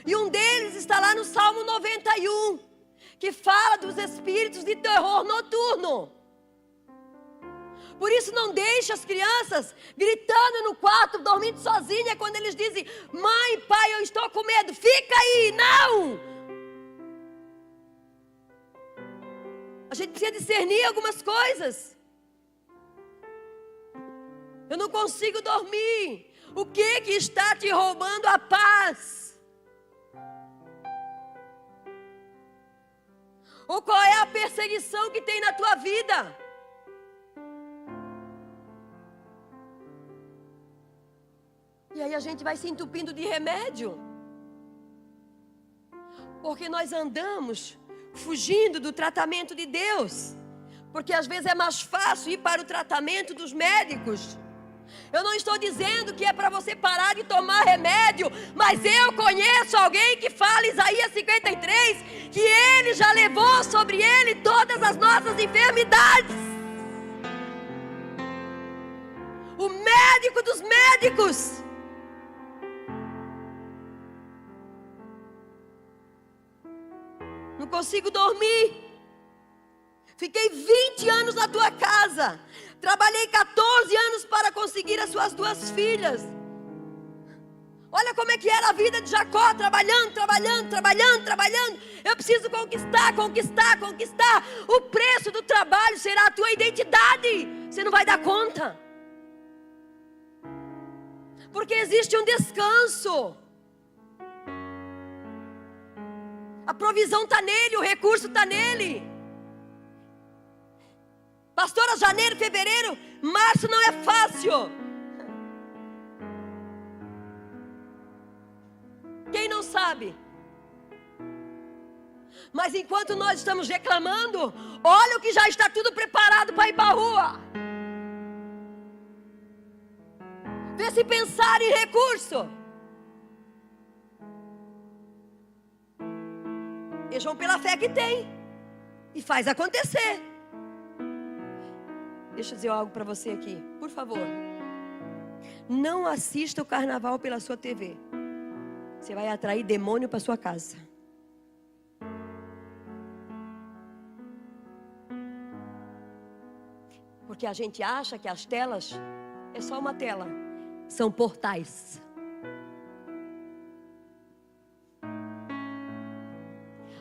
Speaker 1: E um deles está lá no Salmo 91, que fala dos espíritos de terror noturno. Por isso não deixe as crianças gritando no quarto, dormindo sozinha, quando eles dizem: mãe, pai, eu estou com medo, fica aí, não! A gente precisa discernir algumas coisas. Eu não consigo dormir. O que está te roubando a paz? Ou qual é a perseguição que tem na tua vida? E aí a gente vai se entupindo de remédio. Porque nós andamos fugindo do tratamento de Deus. Porque às vezes é mais fácil ir para o tratamento dos médicos. Eu não estou dizendo que é para você parar de tomar remédio, mas eu conheço alguém que fala, Isaías 53, que ele já levou sobre ele todas as nossas enfermidades. O médico dos médicos. Não consigo dormir. Fiquei 20 anos na tua casa. Trabalhei 14 anos para conseguir as suas 2 filhas. Olha como é que era a vida de Jacó, trabalhando. Eu preciso conquistar. O preço do trabalho será a tua identidade. Você não vai dar conta. Porque existe um descanso. A provisão está nele, o recurso está nele. Pastora, janeiro, fevereiro, março não é fácil. Quem não sabe? Mas enquanto nós estamos reclamando, olha o que já está tudo preparado para ir para a rua. Vê se pensar em recurso. Vejam pela fé que tem. E faz acontecer. Deixa eu dizer algo para você aqui, por favor. Não assista o carnaval pela sua TV. Você vai atrair demônio para sua casa. Porque a gente acha que as telas é só uma tela. São portais.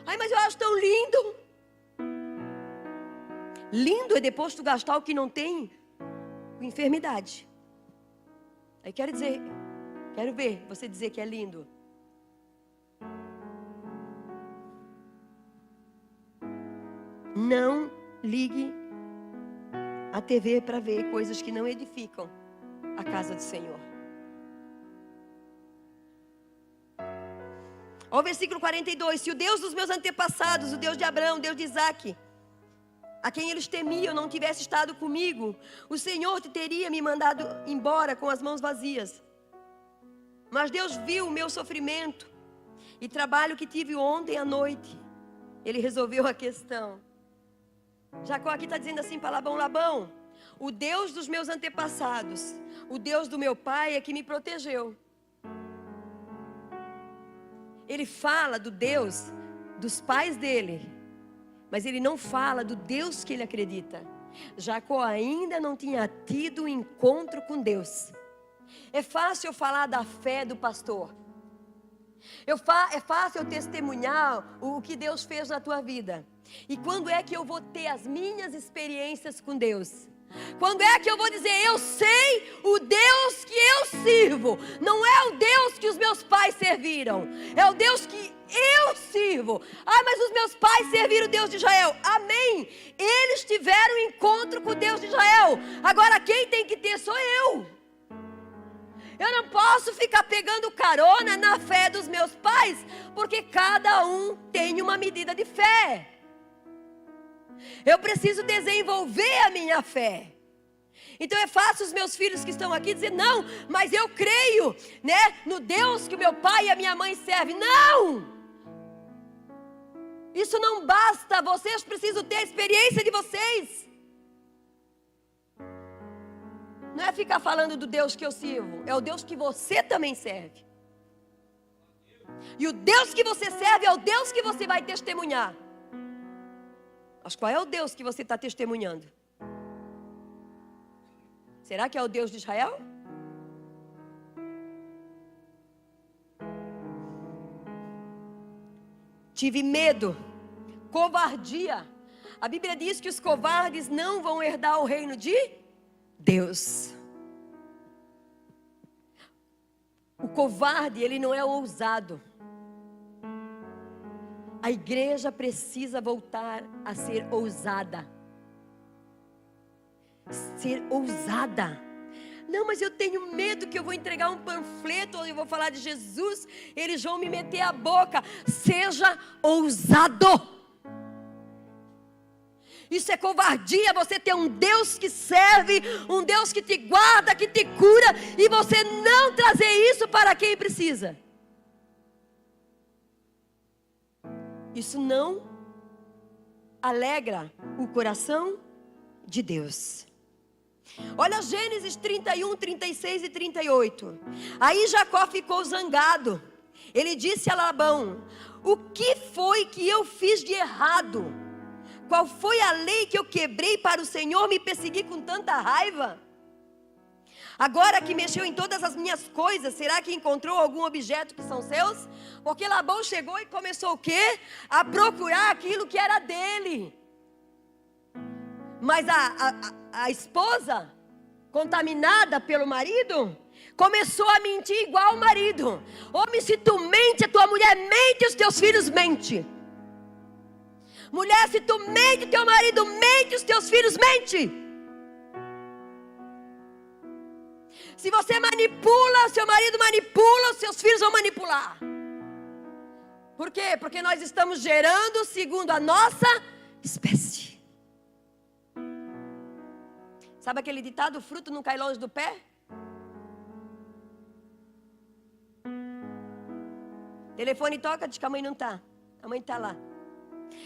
Speaker 1: Ai, mas eu acho tão lindo. Lindo é depois tu gastar o que não tem com enfermidade. Aí quero ver você dizer que é lindo. Não ligue a TV para ver coisas que não edificam a casa do Senhor. Olha o versículo 42. Se o Deus dos meus antepassados, o Deus de Abraão, o Deus de Isaque, a quem eles temiam, não tivesse estado comigo, o Senhor te teria me mandado embora com as mãos vazias. Mas Deus viu o meu sofrimento e trabalho que tive ontem à noite. Ele resolveu a questão. Jacó aqui está dizendo assim para Labão: Labão, o Deus dos meus antepassados, o Deus do meu pai é que me protegeu. Ele fala do Deus dos pais dele, mas ele não fala do Deus que ele acredita. Jacó ainda não tinha tido um encontro com Deus. É fácil eu falar da fé do pastor. É fácil eu testemunhar o que Deus fez na tua vida. E quando é que eu vou ter as minhas experiências com Deus? Quando é que eu vou dizer, eu sei o Deus que eu sirvo? Não é o Deus que os meus pais serviram, é o Deus que eu sirvo. Ah, mas os meus pais serviram o Deus de Israel. Amém, eles tiveram um encontro com o Deus de Israel. Agora quem tem que ter sou eu. Eu não posso ficar pegando carona na fé dos meus pais, porque cada um tem uma medida de fé. Eu preciso desenvolver a minha fé. Então é fácil os meus filhos que estão aqui dizer, não, mas eu creio, né, no Deus que o meu pai e a minha mãe servem. Não! Isso não basta, vocês precisam ter a experiência de vocês. Não é ficar falando do Deus que eu sirvo, é o Deus que você também serve. E o Deus que você serve é o Deus que você vai testemunhar. Mas qual é o Deus que você está testemunhando? Será que é o Deus de Israel? Tive medo, covardia. A Bíblia diz que os covardes não vão herdar o reino de Deus. O covarde, ele não é ousado. A igreja precisa voltar a ser ousada. Ser ousada. Não, mas eu tenho medo que eu vou entregar um panfleto ou eu vou falar de Jesus, eles vão me meter a boca. Seja ousado. Isso é covardia, você ter um Deus que serve, um Deus que te guarda, que te cura, e você não trazer isso para quem precisa. Isso não alegra o coração de Deus. Olha Gênesis 31, 36 e 38. Aí Jacó ficou zangado. Ele disse a Labão: o que foi que eu fiz de errado? Qual foi a lei que eu quebrei para o Senhor me perseguir com tanta raiva? Agora que mexeu em todas as minhas coisas, será que encontrou algum objeto que são seus? Porque Labão chegou e começou o quê? A procurar aquilo que era dele. Mas a esposa, contaminada pelo marido, começou a mentir igual o marido. Homem, se tu mente, a tua mulher mente, os teus filhos mentem. Mulher, se tu mente, teu marido mente, os teus filhos mentem. Se você manipula, seu marido manipula, os seus filhos vão manipular. Por quê? Porque nós estamos gerando segundo a nossa espécie. Sabe aquele ditado, o fruto não cai longe do pé? Telefone toca, diz que a mãe não está. A mãe está lá.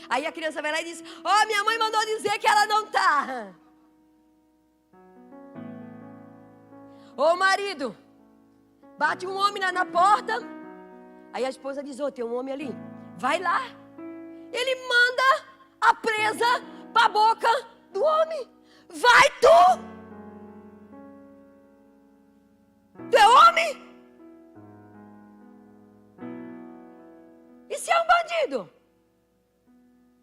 Speaker 1: Aí a criança vai lá e diz: ó, minha mãe mandou dizer que ela não está. Ô marido, bate um homem na porta. Aí a esposa diz: ô, tem um homem ali, vai lá. Ele manda a presa para a boca do homem. Vai tu! Tu é homem? E se é um bandido?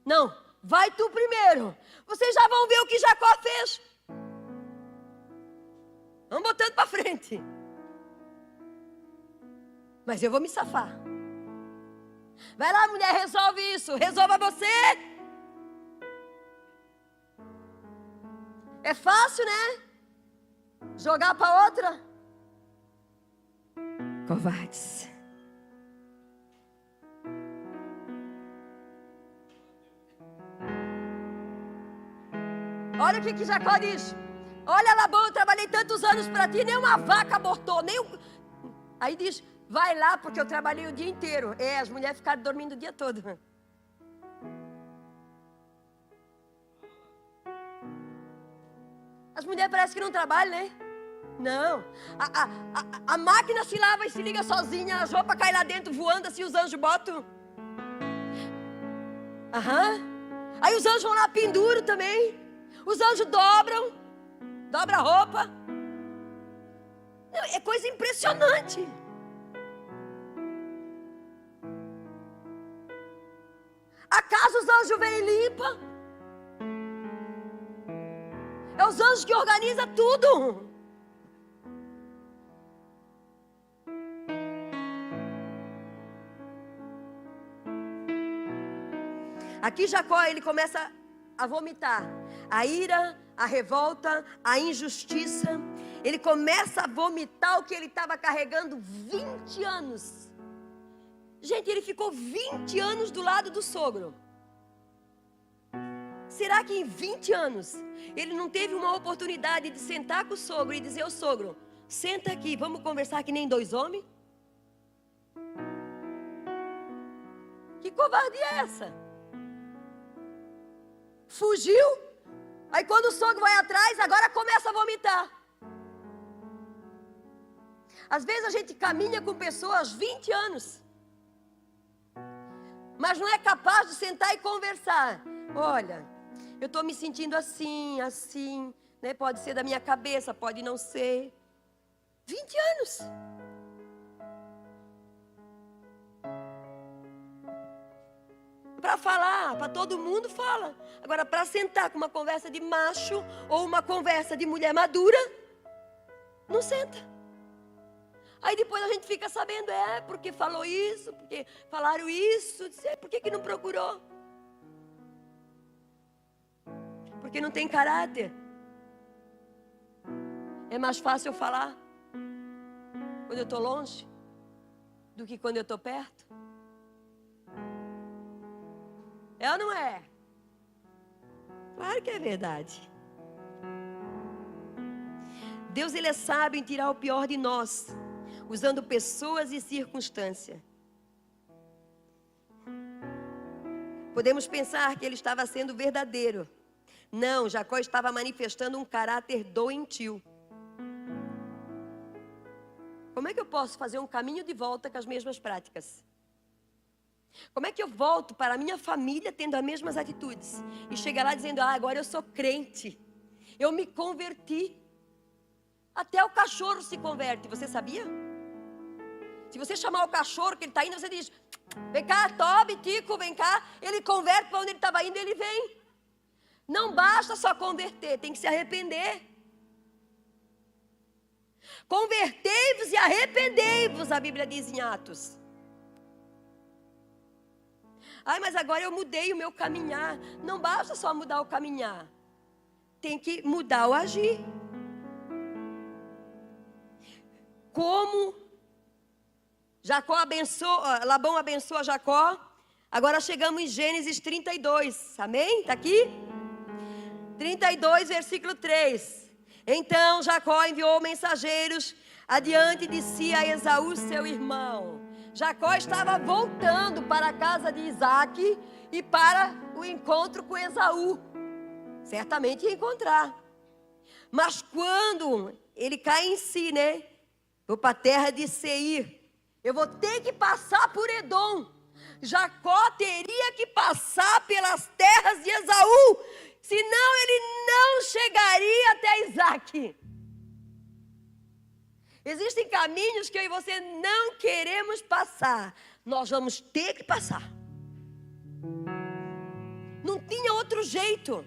Speaker 1: Não, vai tu primeiro. Vocês já vão ver o que Jacó fez. Vamos botando para frente. Mas eu vou me safar. Vai lá, mulher, resolve isso. Resolva você. É fácil, né? Jogar para outra. Covardes. Olha o que Jacó diz. Olha, Labão, eu trabalhei tantos anos para ti, nem uma vaca abortou, nem um... Aí diz: vai lá, porque eu trabalhei o dia inteiro. As mulheres ficaram dormindo o dia todo. As mulheres parecem que não trabalham, né? Não. A máquina se lava e se liga sozinha, as roupas caem lá dentro voando, assim os anjos botam. Aí os anjos vão lá, penduram também. Os anjos dobram a roupa. É coisa impressionante. Acaso os anjos vêm e limpam? É os anjos que organizam tudo. Aqui Jacó, ele começa a vomitar a ira, a revolta, a injustiça. Ele começa a vomitar o que ele estava carregando 20 anos. Gente, ele ficou 20 anos do lado do sogro. Será que em 20 anos ele não teve uma oportunidade de sentar com o sogro e dizer ao sogro: senta aqui, vamos conversar que nem dois homens? Que covardia é essa? Fugiu, aí quando o sogro vai atrás, agora começa a vomitar. Às vezes a gente caminha com pessoas 20 anos, mas não é capaz de sentar e conversar. Olha, eu estou me sentindo assim, né? Pode ser da minha cabeça, pode não ser. 20 anos. Para falar, para todo mundo fala. Agora, para sentar com uma conversa de macho ou uma conversa de mulher madura, não senta. Aí depois a gente fica sabendo, porque falou isso, porque falaram isso, por que não procurou? Porque não tem caráter. É mais fácil eu falar quando eu estou longe do que quando eu estou perto. É ou não é? Claro que é verdade. Deus, Ele é sábio em tirar o pior de nós, usando pessoas e circunstâncias. Podemos pensar que ele estava sendo verdadeiro. Não, Jacó estava manifestando um caráter doentio. Como é que eu posso fazer um caminho de volta com as mesmas práticas? Como é que eu volto para a minha família tendo as mesmas atitudes? E chegar lá dizendo, agora eu sou crente, eu me converti. Até o cachorro se converte, você sabia? Se você chamar o cachorro que ele está indo, você diz, vem cá, Toby, Tico, vem cá. Ele converte para onde ele estava indo, ele vem. Não basta só converter, tem que se arrepender. Convertei-vos e arrependei-vos, a Bíblia diz em Atos. Mas agora eu mudei o meu caminhar. Não basta só mudar o caminhar, tem que mudar o agir. Como Labão abençoa Jacó. Agora chegamos em Gênesis 32, amém? Está aqui? 32, versículo 3. Então Jacó enviou mensageiros adiante de si a Esaú, seu irmão. Jacó estava voltando para a casa de Isaac e para o encontro com Esaú. Certamente ia encontrar. Mas quando ele cai em si, né? Vou para a terra de Seir. Eu vou ter que passar por Edom. Jacó teria que passar pelas terras de Esaú, senão ele não chegaria até Isaac. Existem caminhos que eu e você não queremos passar. Nós vamos ter que passar. Não tinha outro jeito.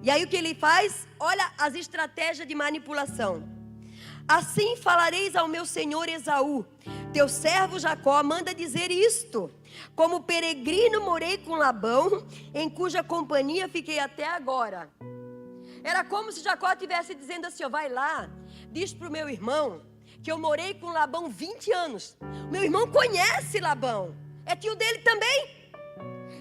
Speaker 1: E aí o que ele faz? Olha as estratégias de manipulação. Assim falareis ao meu senhor Esaú, teu servo Jacó manda dizer isto: como peregrino morei com Labão, em cuja companhia fiquei até agora. Era como se Jacó estivesse dizendo assim, vai lá, diz para o meu irmão que eu morei com Labão 20 anos. Meu irmão conhece Labão, é tio dele também.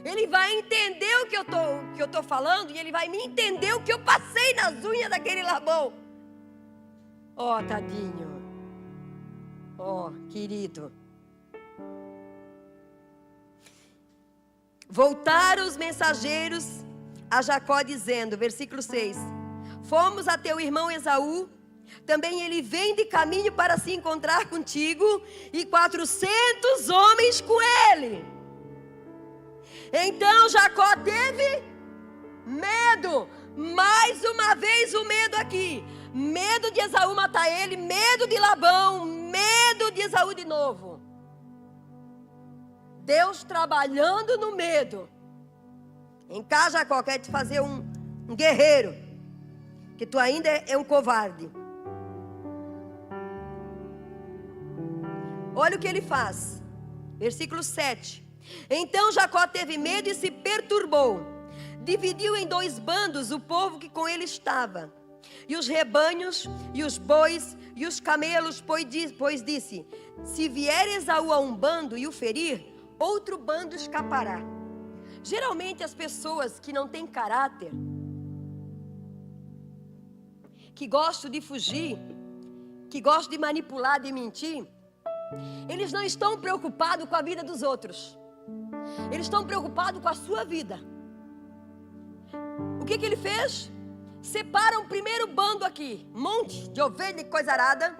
Speaker 1: Ele vai entender o que eu estou falando, e ele vai me entender o que eu passei nas unhas daquele Labão. Tadinho. Querido. Voltaram os mensageiros a Jacó dizendo, versículo 6: fomos a teu irmão Esaú, também ele vem de caminho para se encontrar contigo, e 400 homens com ele. Então Jacó teve medo. Mais uma vez o medo aqui. Medo de Esaú matar ele, medo de Labão, medo de Esaú de novo. Deus trabalhando no medo. Em casa, Jacó, quer te fazer um guerreiro, que tu ainda é um covarde. Olha o que ele faz. Versículo 7. Então Jacó teve medo e se perturbou. Dividiu em 2 bandos o povo que com ele estava, e os rebanhos, e os bois, e os camelos, pois disse: se vier Esaú a um bando e o ferir, outro bando escapará. Geralmente as pessoas que não têm caráter, que gostam de fugir, que gostam de manipular, de mentir, eles não estão preocupados com a vida dos outros. Eles estão preocupados com a sua vida. O que ele fez? Separa um primeiro bando aqui, um monte de ovelha e coisa arada,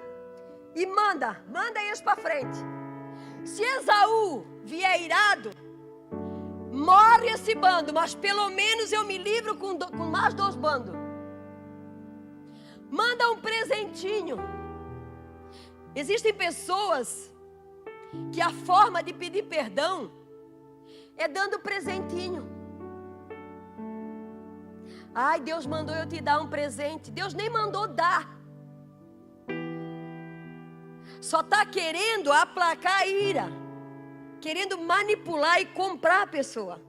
Speaker 1: e manda eles para frente. Se Esaú vier irado, morre esse bando, mas pelo menos eu me livro com mais 2 bandos. Manda um presentinho. Existem pessoas que a forma de pedir perdão é dando presentinho. Ai, Deus mandou eu te dar um presente. Deus nem mandou dar. Só está querendo aplacar a ira, querendo manipular e comprar a pessoa,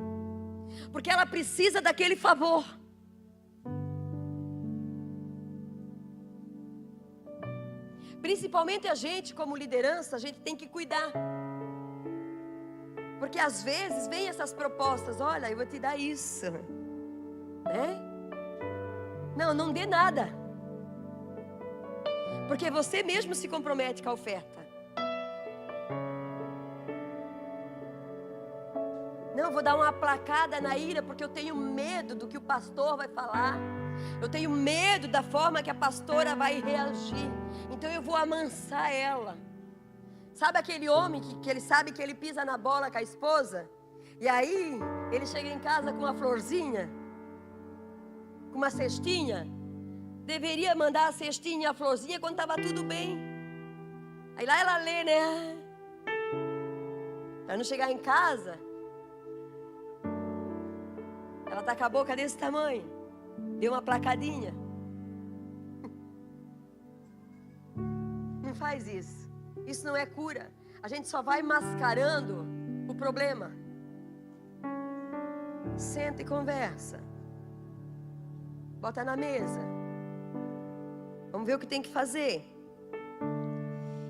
Speaker 1: porque ela precisa daquele favor. Principalmente a gente, como liderança, a gente tem que cuidar. Porque às vezes vem essas propostas, olha, eu vou te dar isso, né? Não dê nada. Porque você mesmo se compromete com a oferta. Não, vou dar uma aplacada na ira, porque eu tenho medo do que o pastor vai falar. Eu tenho medo da forma que a pastora vai reagir. Então eu vou amansar ela. Sabe aquele homem que ele sabe que ele pisa na bola com a esposa? E aí ele chega em casa com uma florzinha, com uma cestinha. Deveria mandar a cestinha e a florzinha quando estava tudo bem. Aí lá ela lê, né? Para não chegar em casa, ela tá com a boca desse tamanho. Deu uma placadinha. Não faz isso. Isso não é cura. A gente só vai mascarando o problema. Senta e conversa. Bota na mesa. Vamos ver o que tem que fazer.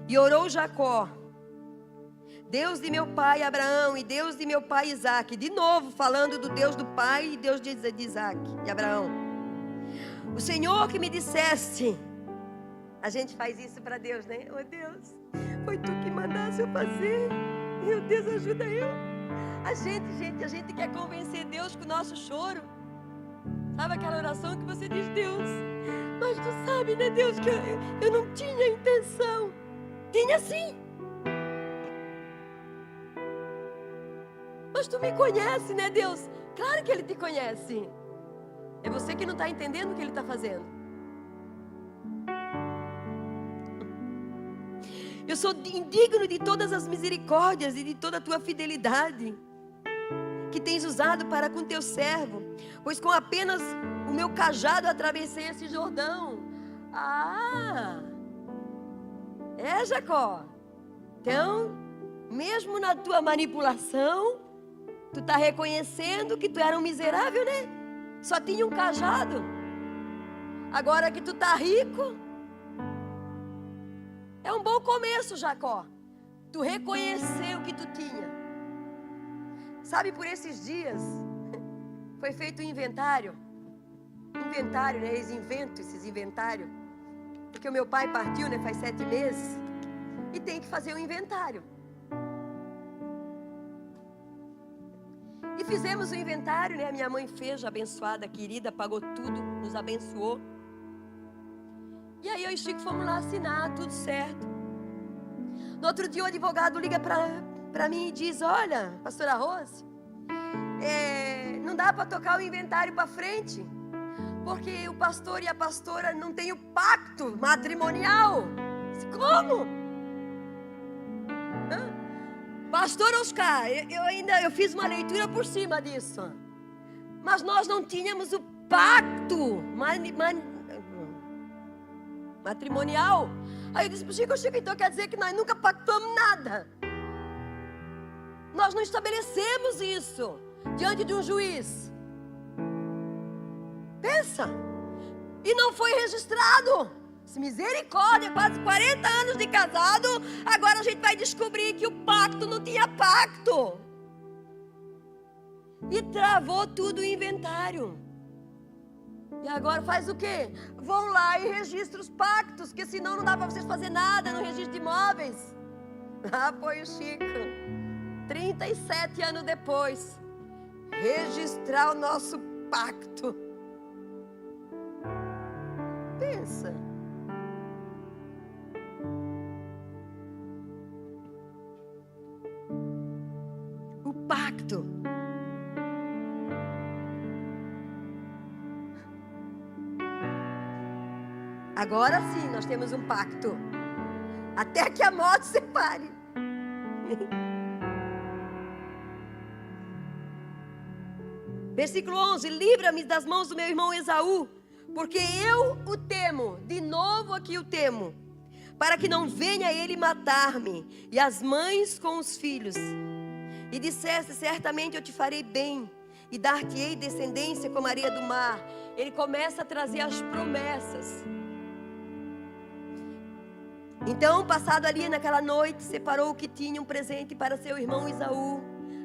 Speaker 1: E orou Jacó: Deus de meu pai Abraão e Deus de meu pai Isaac. De novo falando do Deus do pai e Deus de Isaac e Abraão. O Senhor que me disseste. A gente faz isso para Deus, né? Oh Deus, foi tu que mandaste eu fazer. Meu Deus, ajuda eu. A gente quer convencer Deus com o nosso choro. Sabe aquela oração que você diz: Deus, mas tu sabe, né, Deus, que eu não tinha intenção. Tinha sim. Mas tu me conhece, né, Deus? Claro que Ele te conhece. É você que não está entendendo o que Ele está fazendo. Eu sou indigno de todas as misericórdias e de toda a tua fidelidade que tens usado para com teu servo, pois com apenas o meu cajado atravessei esse Jordão. É, Jacó. Então, mesmo na tua manipulação, tu está reconhecendo que tu era um miserável, né? Só tinha um cajado. Agora que tu está rico, é um bom começo, Jacó. Tu reconheceu o que tu tinha. Sabe, por esses dias foi feito um inventário. Inventário, né? Eles inventam esses inventários. Porque o meu pai partiu, né? Faz 7 meses. E tem que fazer um inventário. E fizemos o inventário, né? A minha mãe fez, abençoada, querida, pagou tudo, nos abençoou. E aí eu e Chico fomos lá assinar, tudo certo. No outro dia o advogado liga para mim e diz: olha, pastora Rose, não dá para tocar o inventário para frente, porque o pastor e a pastora não têm o pacto matrimonial. Como? Pastor Oscar, eu fiz uma leitura por cima disso, mas nós não tínhamos o pacto matrimonial. Aí eu disse para o Chico, então quer dizer que nós nunca pactuamos nada. Nós não estabelecemos isso diante de um juiz. Pensa. E não foi registrado. Misericórdia, quase 40 anos de casado. Agora a gente vai descobrir que o pacto não tinha pacto. E travou tudo o inventário. E agora faz o quê? Vão lá e registram os pactos, porque senão não dá para vocês fazer nada no registro de imóveis. Lá foi o Chico, 37 anos depois, registrar o nosso pacto. Pensa. O pacto. Agora sim, nós temos um pacto. Até que a morte separe. Versículo 11: livra-me das mãos do meu irmão Esaú, porque eu o temo. De novo aqui o temo. Para que não venha ele matar-me, e as mães com os filhos. E dissesse: certamente eu te farei bem, e dar-te-ei descendência como a areia do mar. Ele começa a trazer as promessas. Então, passado ali naquela noite, separou o que tinha um presente para seu irmão Esaú.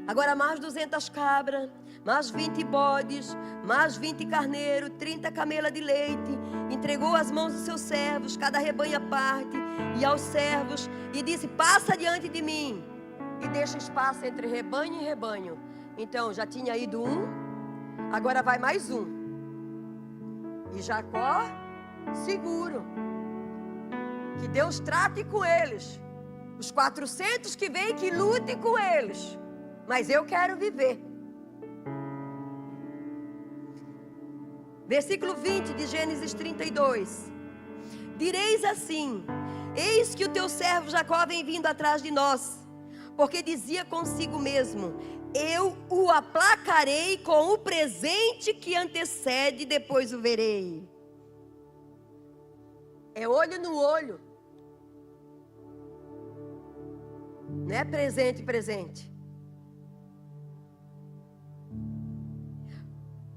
Speaker 1: Agora mais 200 cabras, mais 20 bodes, mais 20 carneiros, 30 camelas de leite. Entregou às mãos dos seus servos, cada rebanho à parte, e aos servos, e disse: passa diante de mim, e deixa espaço entre rebanho e rebanho. Então, já tinha ido um, agora vai mais um. E Jacó, seguro. Que Deus trate com eles. Os 400 que vêm, que lutem com eles. Mas eu quero viver. Versículo 20 de Gênesis 32. Direis assim: eis que o teu servo Jacó vem vindo atrás de nós. Porque dizia consigo mesmo: eu o aplacarei com o presente que antecede, depois o verei. É olho no olho. Não é presente, presente.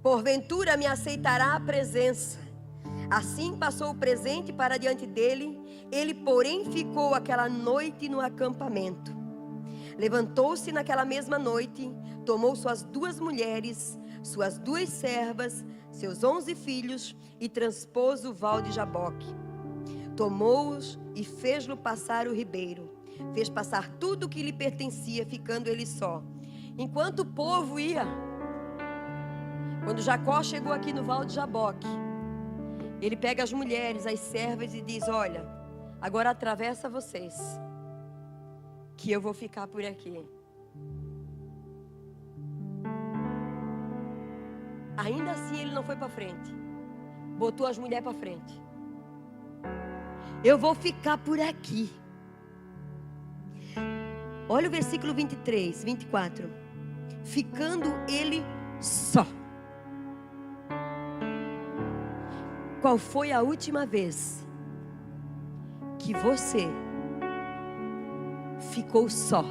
Speaker 1: Porventura me aceitará a presença. Assim passou o presente para diante dele. Ele, porém, ficou aquela noite no acampamento. Levantou-se naquela mesma noite, tomou suas 2 mulheres, suas 2 servas, seus 11 filhos e transpôs o val de Jaboque. Tomou-os e fez-lo passar o ribeiro. Fez passar tudo o que lhe pertencia, ficando ele só. Enquanto o povo ia, quando Jacó chegou aqui no val de Jaboque, ele pega as mulheres, as servas e diz: olha, agora atravessa vocês, que eu vou ficar por aqui. Ainda assim ele não foi para frente, botou as mulheres para frente. Eu vou ficar por aqui. Olha o versículo 23, 24. Ficando ele só. Qual foi a última vez que você ficou só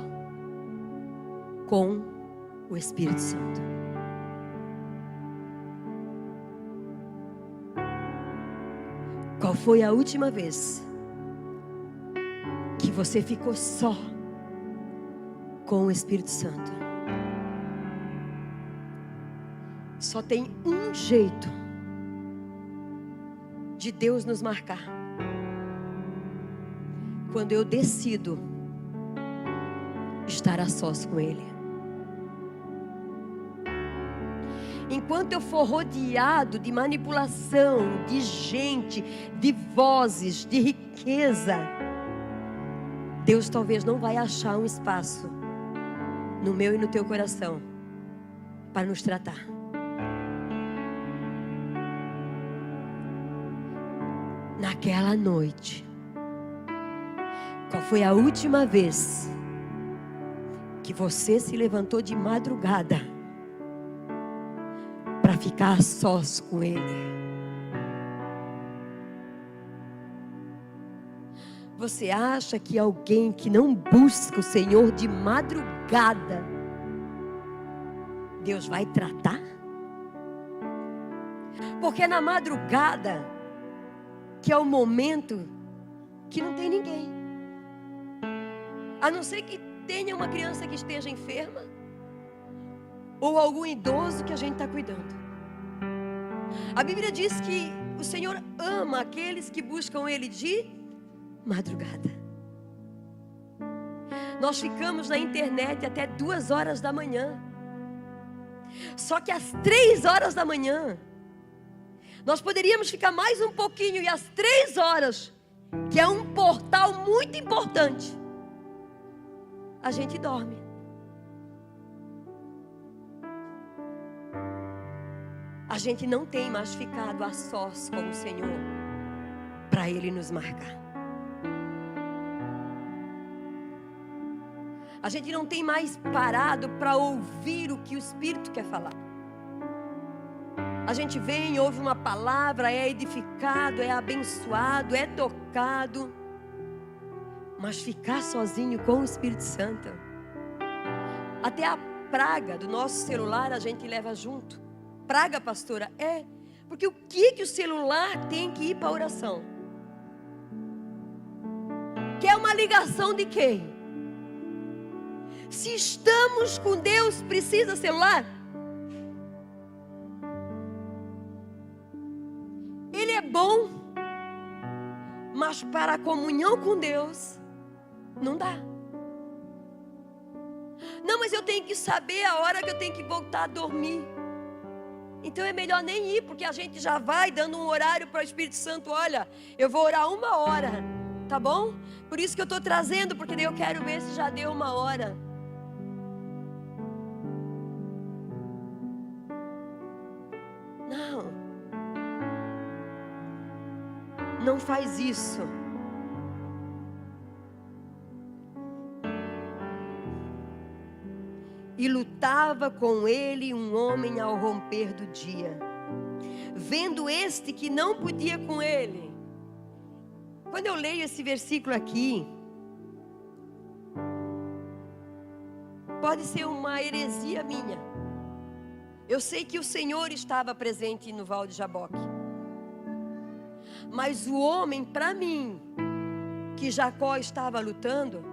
Speaker 1: com o Espírito Santo? Qual foi a última vez que você ficou só com o Espírito Santo? Só tem um jeito de Deus nos marcar: quando eu decido estar a sós com Ele. Enquanto eu for rodeado de manipulação, de gente, de vozes, de riqueza, Deus talvez não vai achar um espaço no meu e no teu coração para nos tratar. Naquela noite, qual foi a última vez que você se levantou de madrugada para ficar a sós com Ele? Você acha que alguém que não busca o Senhor de madrugada, Deus vai tratar? Porque é na madrugada que é o momento que não tem ninguém, a não ser que tenha uma criança que esteja enferma, ou algum idoso que a gente está cuidando. A Bíblia diz que o Senhor ama aqueles que buscam Ele de madrugada. Nós ficamos na internet até 2 horas da manhã. Só que às 3 horas da manhã, nós poderíamos ficar mais um pouquinho, e às 3 horas, que é um portal muito importante, a gente dorme. A gente não tem mais ficado a sós com o Senhor para Ele nos marcar. A gente não tem mais parado para ouvir o que o Espírito quer falar. A gente vem, ouve uma palavra, é edificado, é abençoado, é tocado. Mas ficar sozinho com o Espírito Santo, até a praga do nosso celular a gente leva junto. Praga, pastora? É, porque o que o celular tem que ir para a oração? Que é uma ligação de quem? Se estamos com Deus, precisa celular? Ele é bom, mas para a comunhão com Deus, não dá. Não, mas eu tenho que saber a hora que eu tenho que voltar a dormir. Então é melhor nem ir, porque a gente já vai dando um horário para o Espírito Santo. Olha, eu vou orar 1 hora, tá bom? Por isso que eu estou trazendo, porque daí eu quero ver se já deu 1 hora. Não faz isso. E lutava com ele um homem ao romper do dia, vendo este que não podia com ele. Quando eu leio esse versículo aqui, pode ser uma heresia minha. Eu sei que o Senhor estava presente no Val de Jaboque. Mas o homem, para mim, que Jacó estava lutando,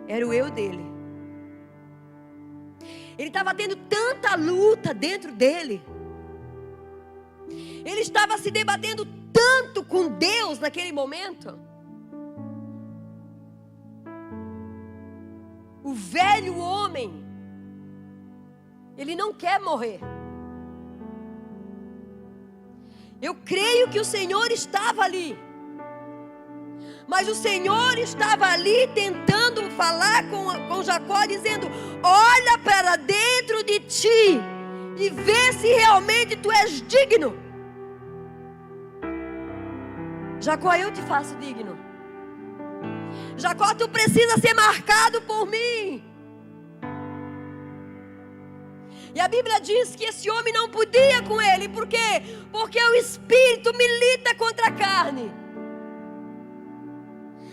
Speaker 1: era o eu dele. Ele estava tendo tanta luta dentro dele. Ele estava se debatendo tanto com Deus naquele momento. O velho homem, ele não quer morrer. Eu creio que o Senhor estava ali. Mas o Senhor estava ali tentando falar com Jacó, dizendo: olha para dentro de ti e vê se realmente tu és digno. Jacó, eu te faço digno. Jacó, tu precisa ser marcado por mim. E a Bíblia diz que esse homem não podia com ele. Por quê? Porque o Espírito milita contra a carne.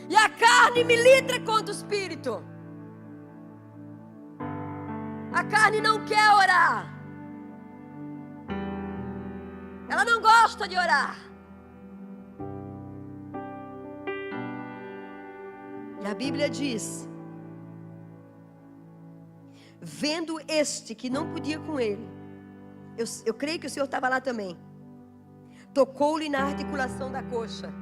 Speaker 1: E a carne milita contra o Espírito. A carne não quer orar. Ela não gosta de orar. E a Bíblia diz: vendo este que não podia com ele, eu creio que o Senhor estava lá também, tocou-lhe na articulação da coxa.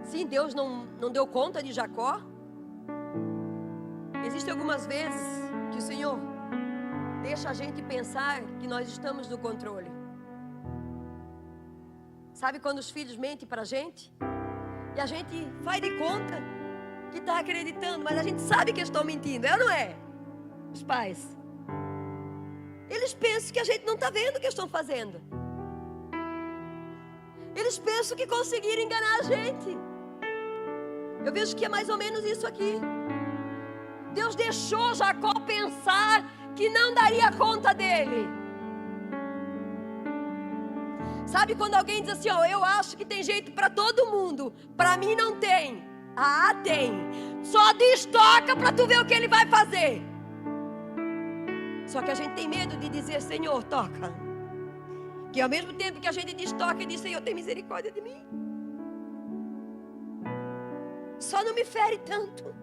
Speaker 1: Sim, Deus não deu conta de Jacó. Existem algumas vezes que o Senhor deixa a gente pensar que nós estamos no controle. Sabe quando os filhos mentem para a gente? E a gente faz de conta que está acreditando, mas a gente sabe que estão mentindo, é ou não é? Os pais. Eles pensam que a gente não está vendo o que estão fazendo. Eles pensam que conseguiram enganar a gente. Eu vejo que é mais ou menos isso aqui. Deus deixou Jacó pensar que não daria conta dele. Sabe quando alguém diz assim, eu acho que tem jeito para todo mundo, para mim não tem. Ah, tem. Só destoca para tu ver o que ele vai fazer. Só que a gente tem medo de dizer, Senhor, toca. Que ao mesmo tempo que a gente destoca e diz, Senhor, tem misericórdia de mim. Só não me fere tanto.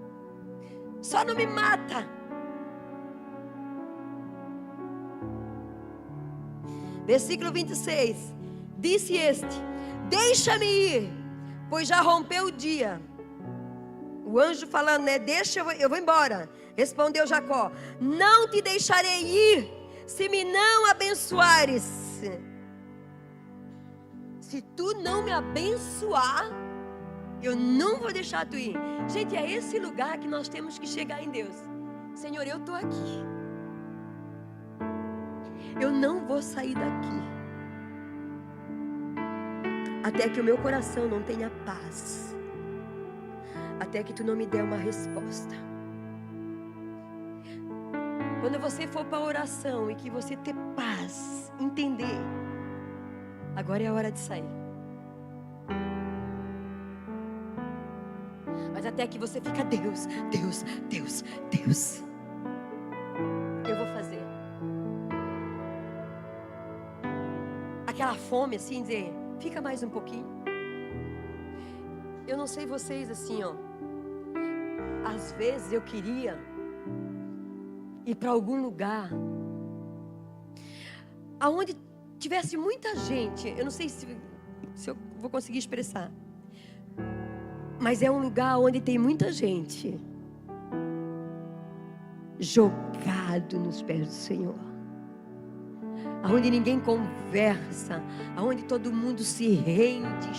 Speaker 1: Só não me mata. Versículo 26. Disse este: deixa-me ir, pois já rompeu o dia. O anjo falando, né? Deixa, eu vou embora. Respondeu Jacó: não te deixarei ir, se me não abençoares. Se tu não me abençoar, eu não vou deixar tu ir. Gente, é esse lugar que nós temos que chegar em Deus. Senhor, eu estou aqui. Eu não vou sair daqui até que o meu coração não tenha paz, até que tu não me dê uma resposta. Quando você for para a oração e que você ter paz, entender, agora é a hora de sair. Mas até que você fica, Deus, Deus, Deus, Deus, eu vou fazer. Aquela fome assim, dizer, fica mais um pouquinho. Eu não sei vocês assim, ó. Às vezes eu queria ir para algum lugar aonde tivesse muita gente. Eu não sei se eu vou conseguir expressar, mas é um lugar onde tem muita gente jogado nos pés do Senhor, aonde ninguém conversa, aonde todo mundo se rende,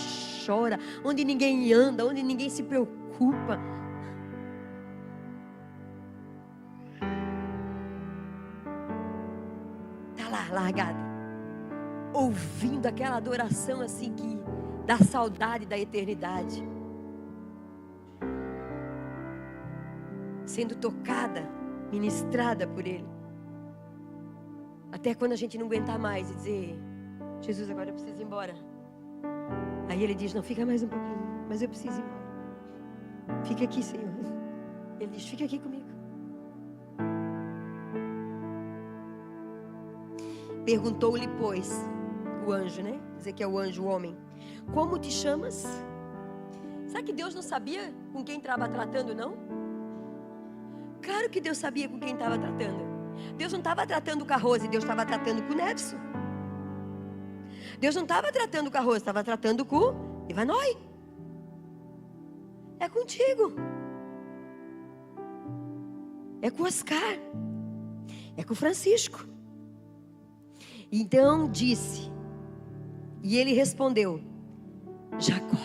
Speaker 1: chora, onde ninguém anda, onde ninguém se preocupa. Tá lá, largada, ouvindo aquela adoração assim que dá saudade da eternidade, sendo tocada, ministrada por Ele. Até quando a gente não aguentar mais e dizer, Jesus, agora eu preciso ir embora. Aí Ele diz, não, fica mais um pouquinho, mas eu preciso ir embora. Fica aqui, Senhor. Ele diz, fica aqui comigo. Perguntou-lhe, pois, o anjo, né? Dizer que é o anjo, o homem. Como te chamas? Sabe que Deus não sabia com quem estava tratando, não? Claro que Deus sabia com quem estava tratando. Deus não estava tratando com a Rose, Deus estava tratando com o Nevson. Deus não estava tratando com a Rose, estava tratando com o Ivanói. É contigo. É com o Oscar. É com o Francisco. Então disse, e ele respondeu, Jacó.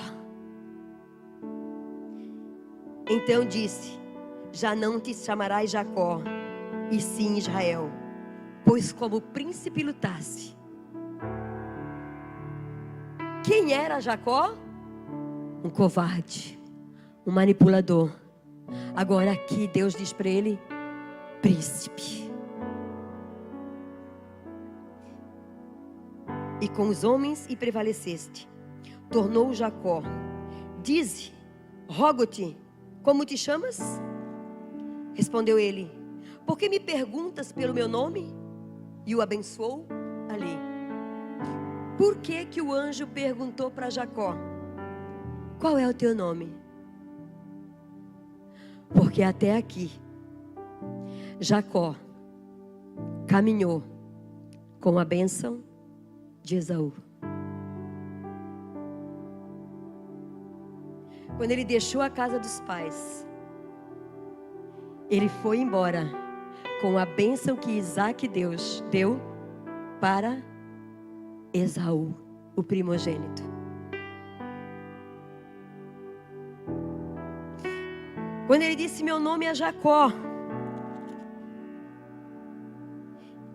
Speaker 1: Então disse, já não te chamarás Jacó, e sim Israel, pois como príncipe lutasse. Quem era Jacó? Um covarde, um manipulador. Agora aqui Deus diz para ele, príncipe. E com os homens e prevaleceste. Tornou Jacó. Dize, rogo-te, como te chamas? Respondeu ele, por que me perguntas pelo meu nome? E o abençoou ali. Por que que o anjo perguntou para Jacó, qual é o teu nome? Porque até aqui Jacó caminhou com a bênção de Esaú. Quando ele deixou a casa dos pais, ele foi embora com a bênção que Isaac Deus deu para Esaú, o primogênito. Quando ele disse, meu nome é Jacó,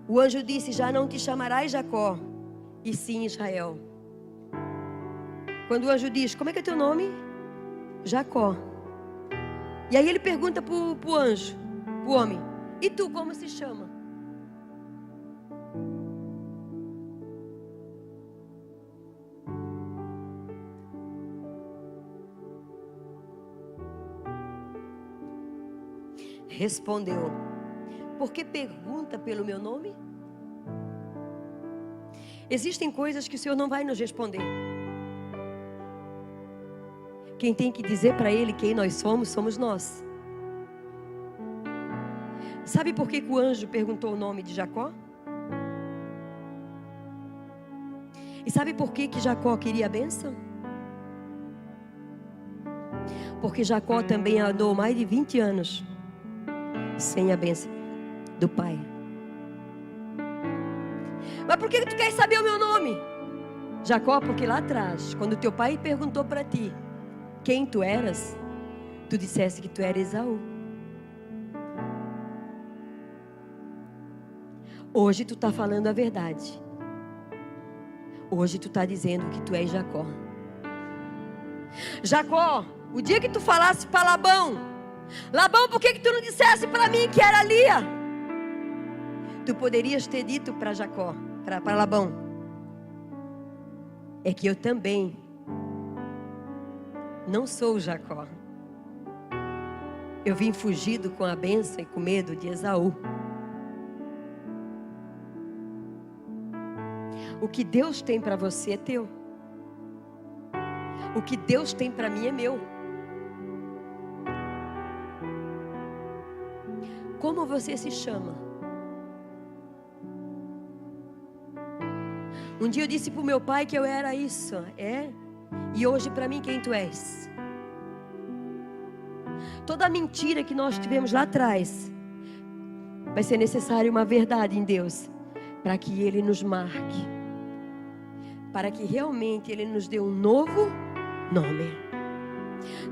Speaker 1: o anjo disse, já não te chamarás Jacó, e sim Israel. Quando o anjo diz, como é que é teu nome? Jacó. E aí ele pergunta para o anjo, o homem, e tu como se chama? Respondeu, por que pergunta pelo meu nome? Existem coisas que o Senhor não vai nos responder. Quem tem que dizer para Ele quem nós somos, somos nós. Sabe por que o anjo perguntou o nome de Jacó? E sabe por que Jacó queria a bênção? Porque Jacó também andou mais de 20 anos sem a bênção do pai. Mas por que tu quer saber o meu nome? Jacó, porque lá atrás, quando teu pai perguntou para ti quem tu eras, tu disseste que tu era Esaú. Hoje tu está falando a verdade. Hoje tu está dizendo que tu és Jacó. Jacó, o dia que tu falasse para Labão, Labão, por que tu não dissesse para mim que era Lia? Tu poderias ter dito para Jacó, para Labão, é que eu também não sou Jacó. Eu vim fugido com a bênção e com medo de Esaú. O que Deus tem para você é teu. O que Deus tem para mim é meu. Como você se chama? Um dia eu disse para o meu pai que eu era isso, e hoje para mim quem tu és? Toda a mentira que nós tivemos lá atrás, vai ser necessário uma verdade em Deus, para que Ele nos marque, para que realmente Ele nos dê um novo nome.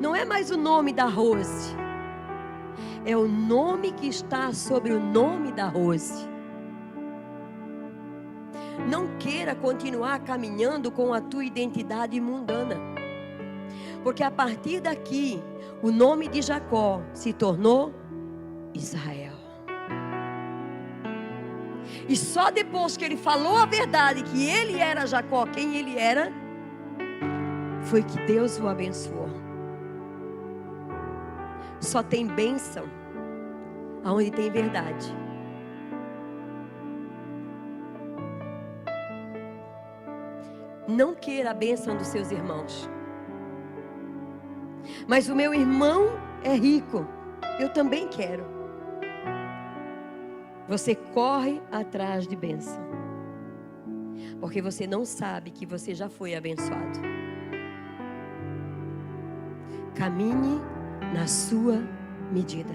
Speaker 1: Não é mais o nome da Rose, é o nome que está sobre o nome da Rose. Não queira continuar caminhando com a tua identidade mundana, porque a partir daqui, o nome de Jacó se tornou Israel. E só depois que ele falou a verdade, que ele era Jacó, quem ele era, foi que Deus o abençoou. Só tem bênção aonde tem verdade. Não queira a bênção dos seus irmãos. Mas o meu irmão é rico, eu também quero. Você corre atrás de bênção, porque você não sabe que você já foi abençoado. Caminhe na sua medida.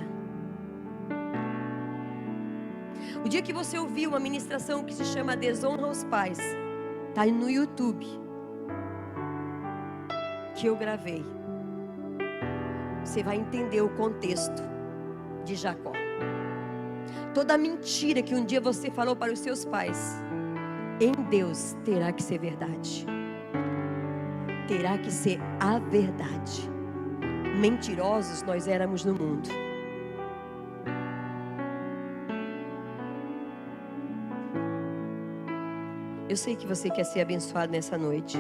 Speaker 1: O dia que você ouvir uma ministração que se chama Desonra aos Pais, está no YouTube, que eu gravei, você vai entender o contexto de Jacó. Toda mentira que um dia você falou para os seus pais, em Deus terá que ser verdade. Terá que ser a verdade. Mentirosos nós éramos no mundo. Eu sei que você quer ser abençoado nessa noite.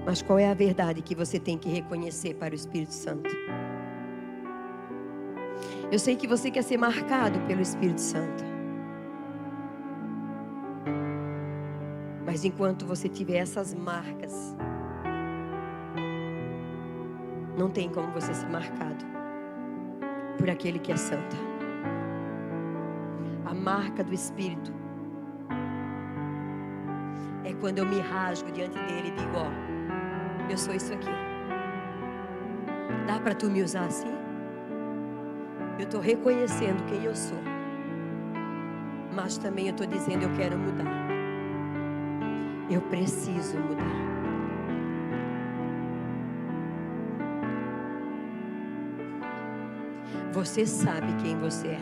Speaker 1: Mas qual é a verdade que você tem que reconhecer para o Espírito Santo? Eu sei que você quer ser marcado pelo Espírito Santo. Mas enquanto você tiver essas marcas, não tem como você ser marcado por aquele que é santo. A marca do Espírito é quando eu me rasgo diante dele e digo: ó, eu sou isso aqui. Dá para tu me usar assim? Eu estou reconhecendo quem eu sou, mas também eu estou dizendo: eu quero mudar. Eu preciso mudar. Você sabe quem você é,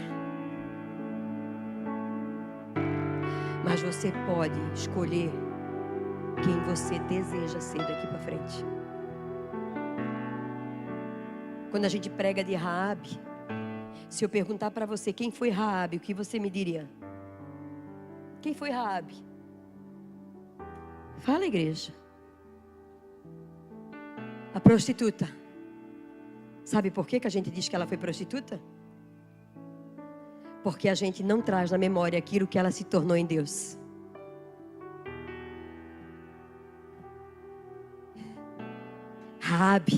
Speaker 1: mas você pode escolher quem você deseja ser daqui para frente. Quando a gente prega de Raabe, se eu perguntar para você quem foi Raabe, o que você me diria? Quem foi Raabe? Fala, igreja. A prostituta. Sabe por que a gente diz que ela foi prostituta? Porque a gente não traz na memória aquilo que ela se tornou em Deus. Raabe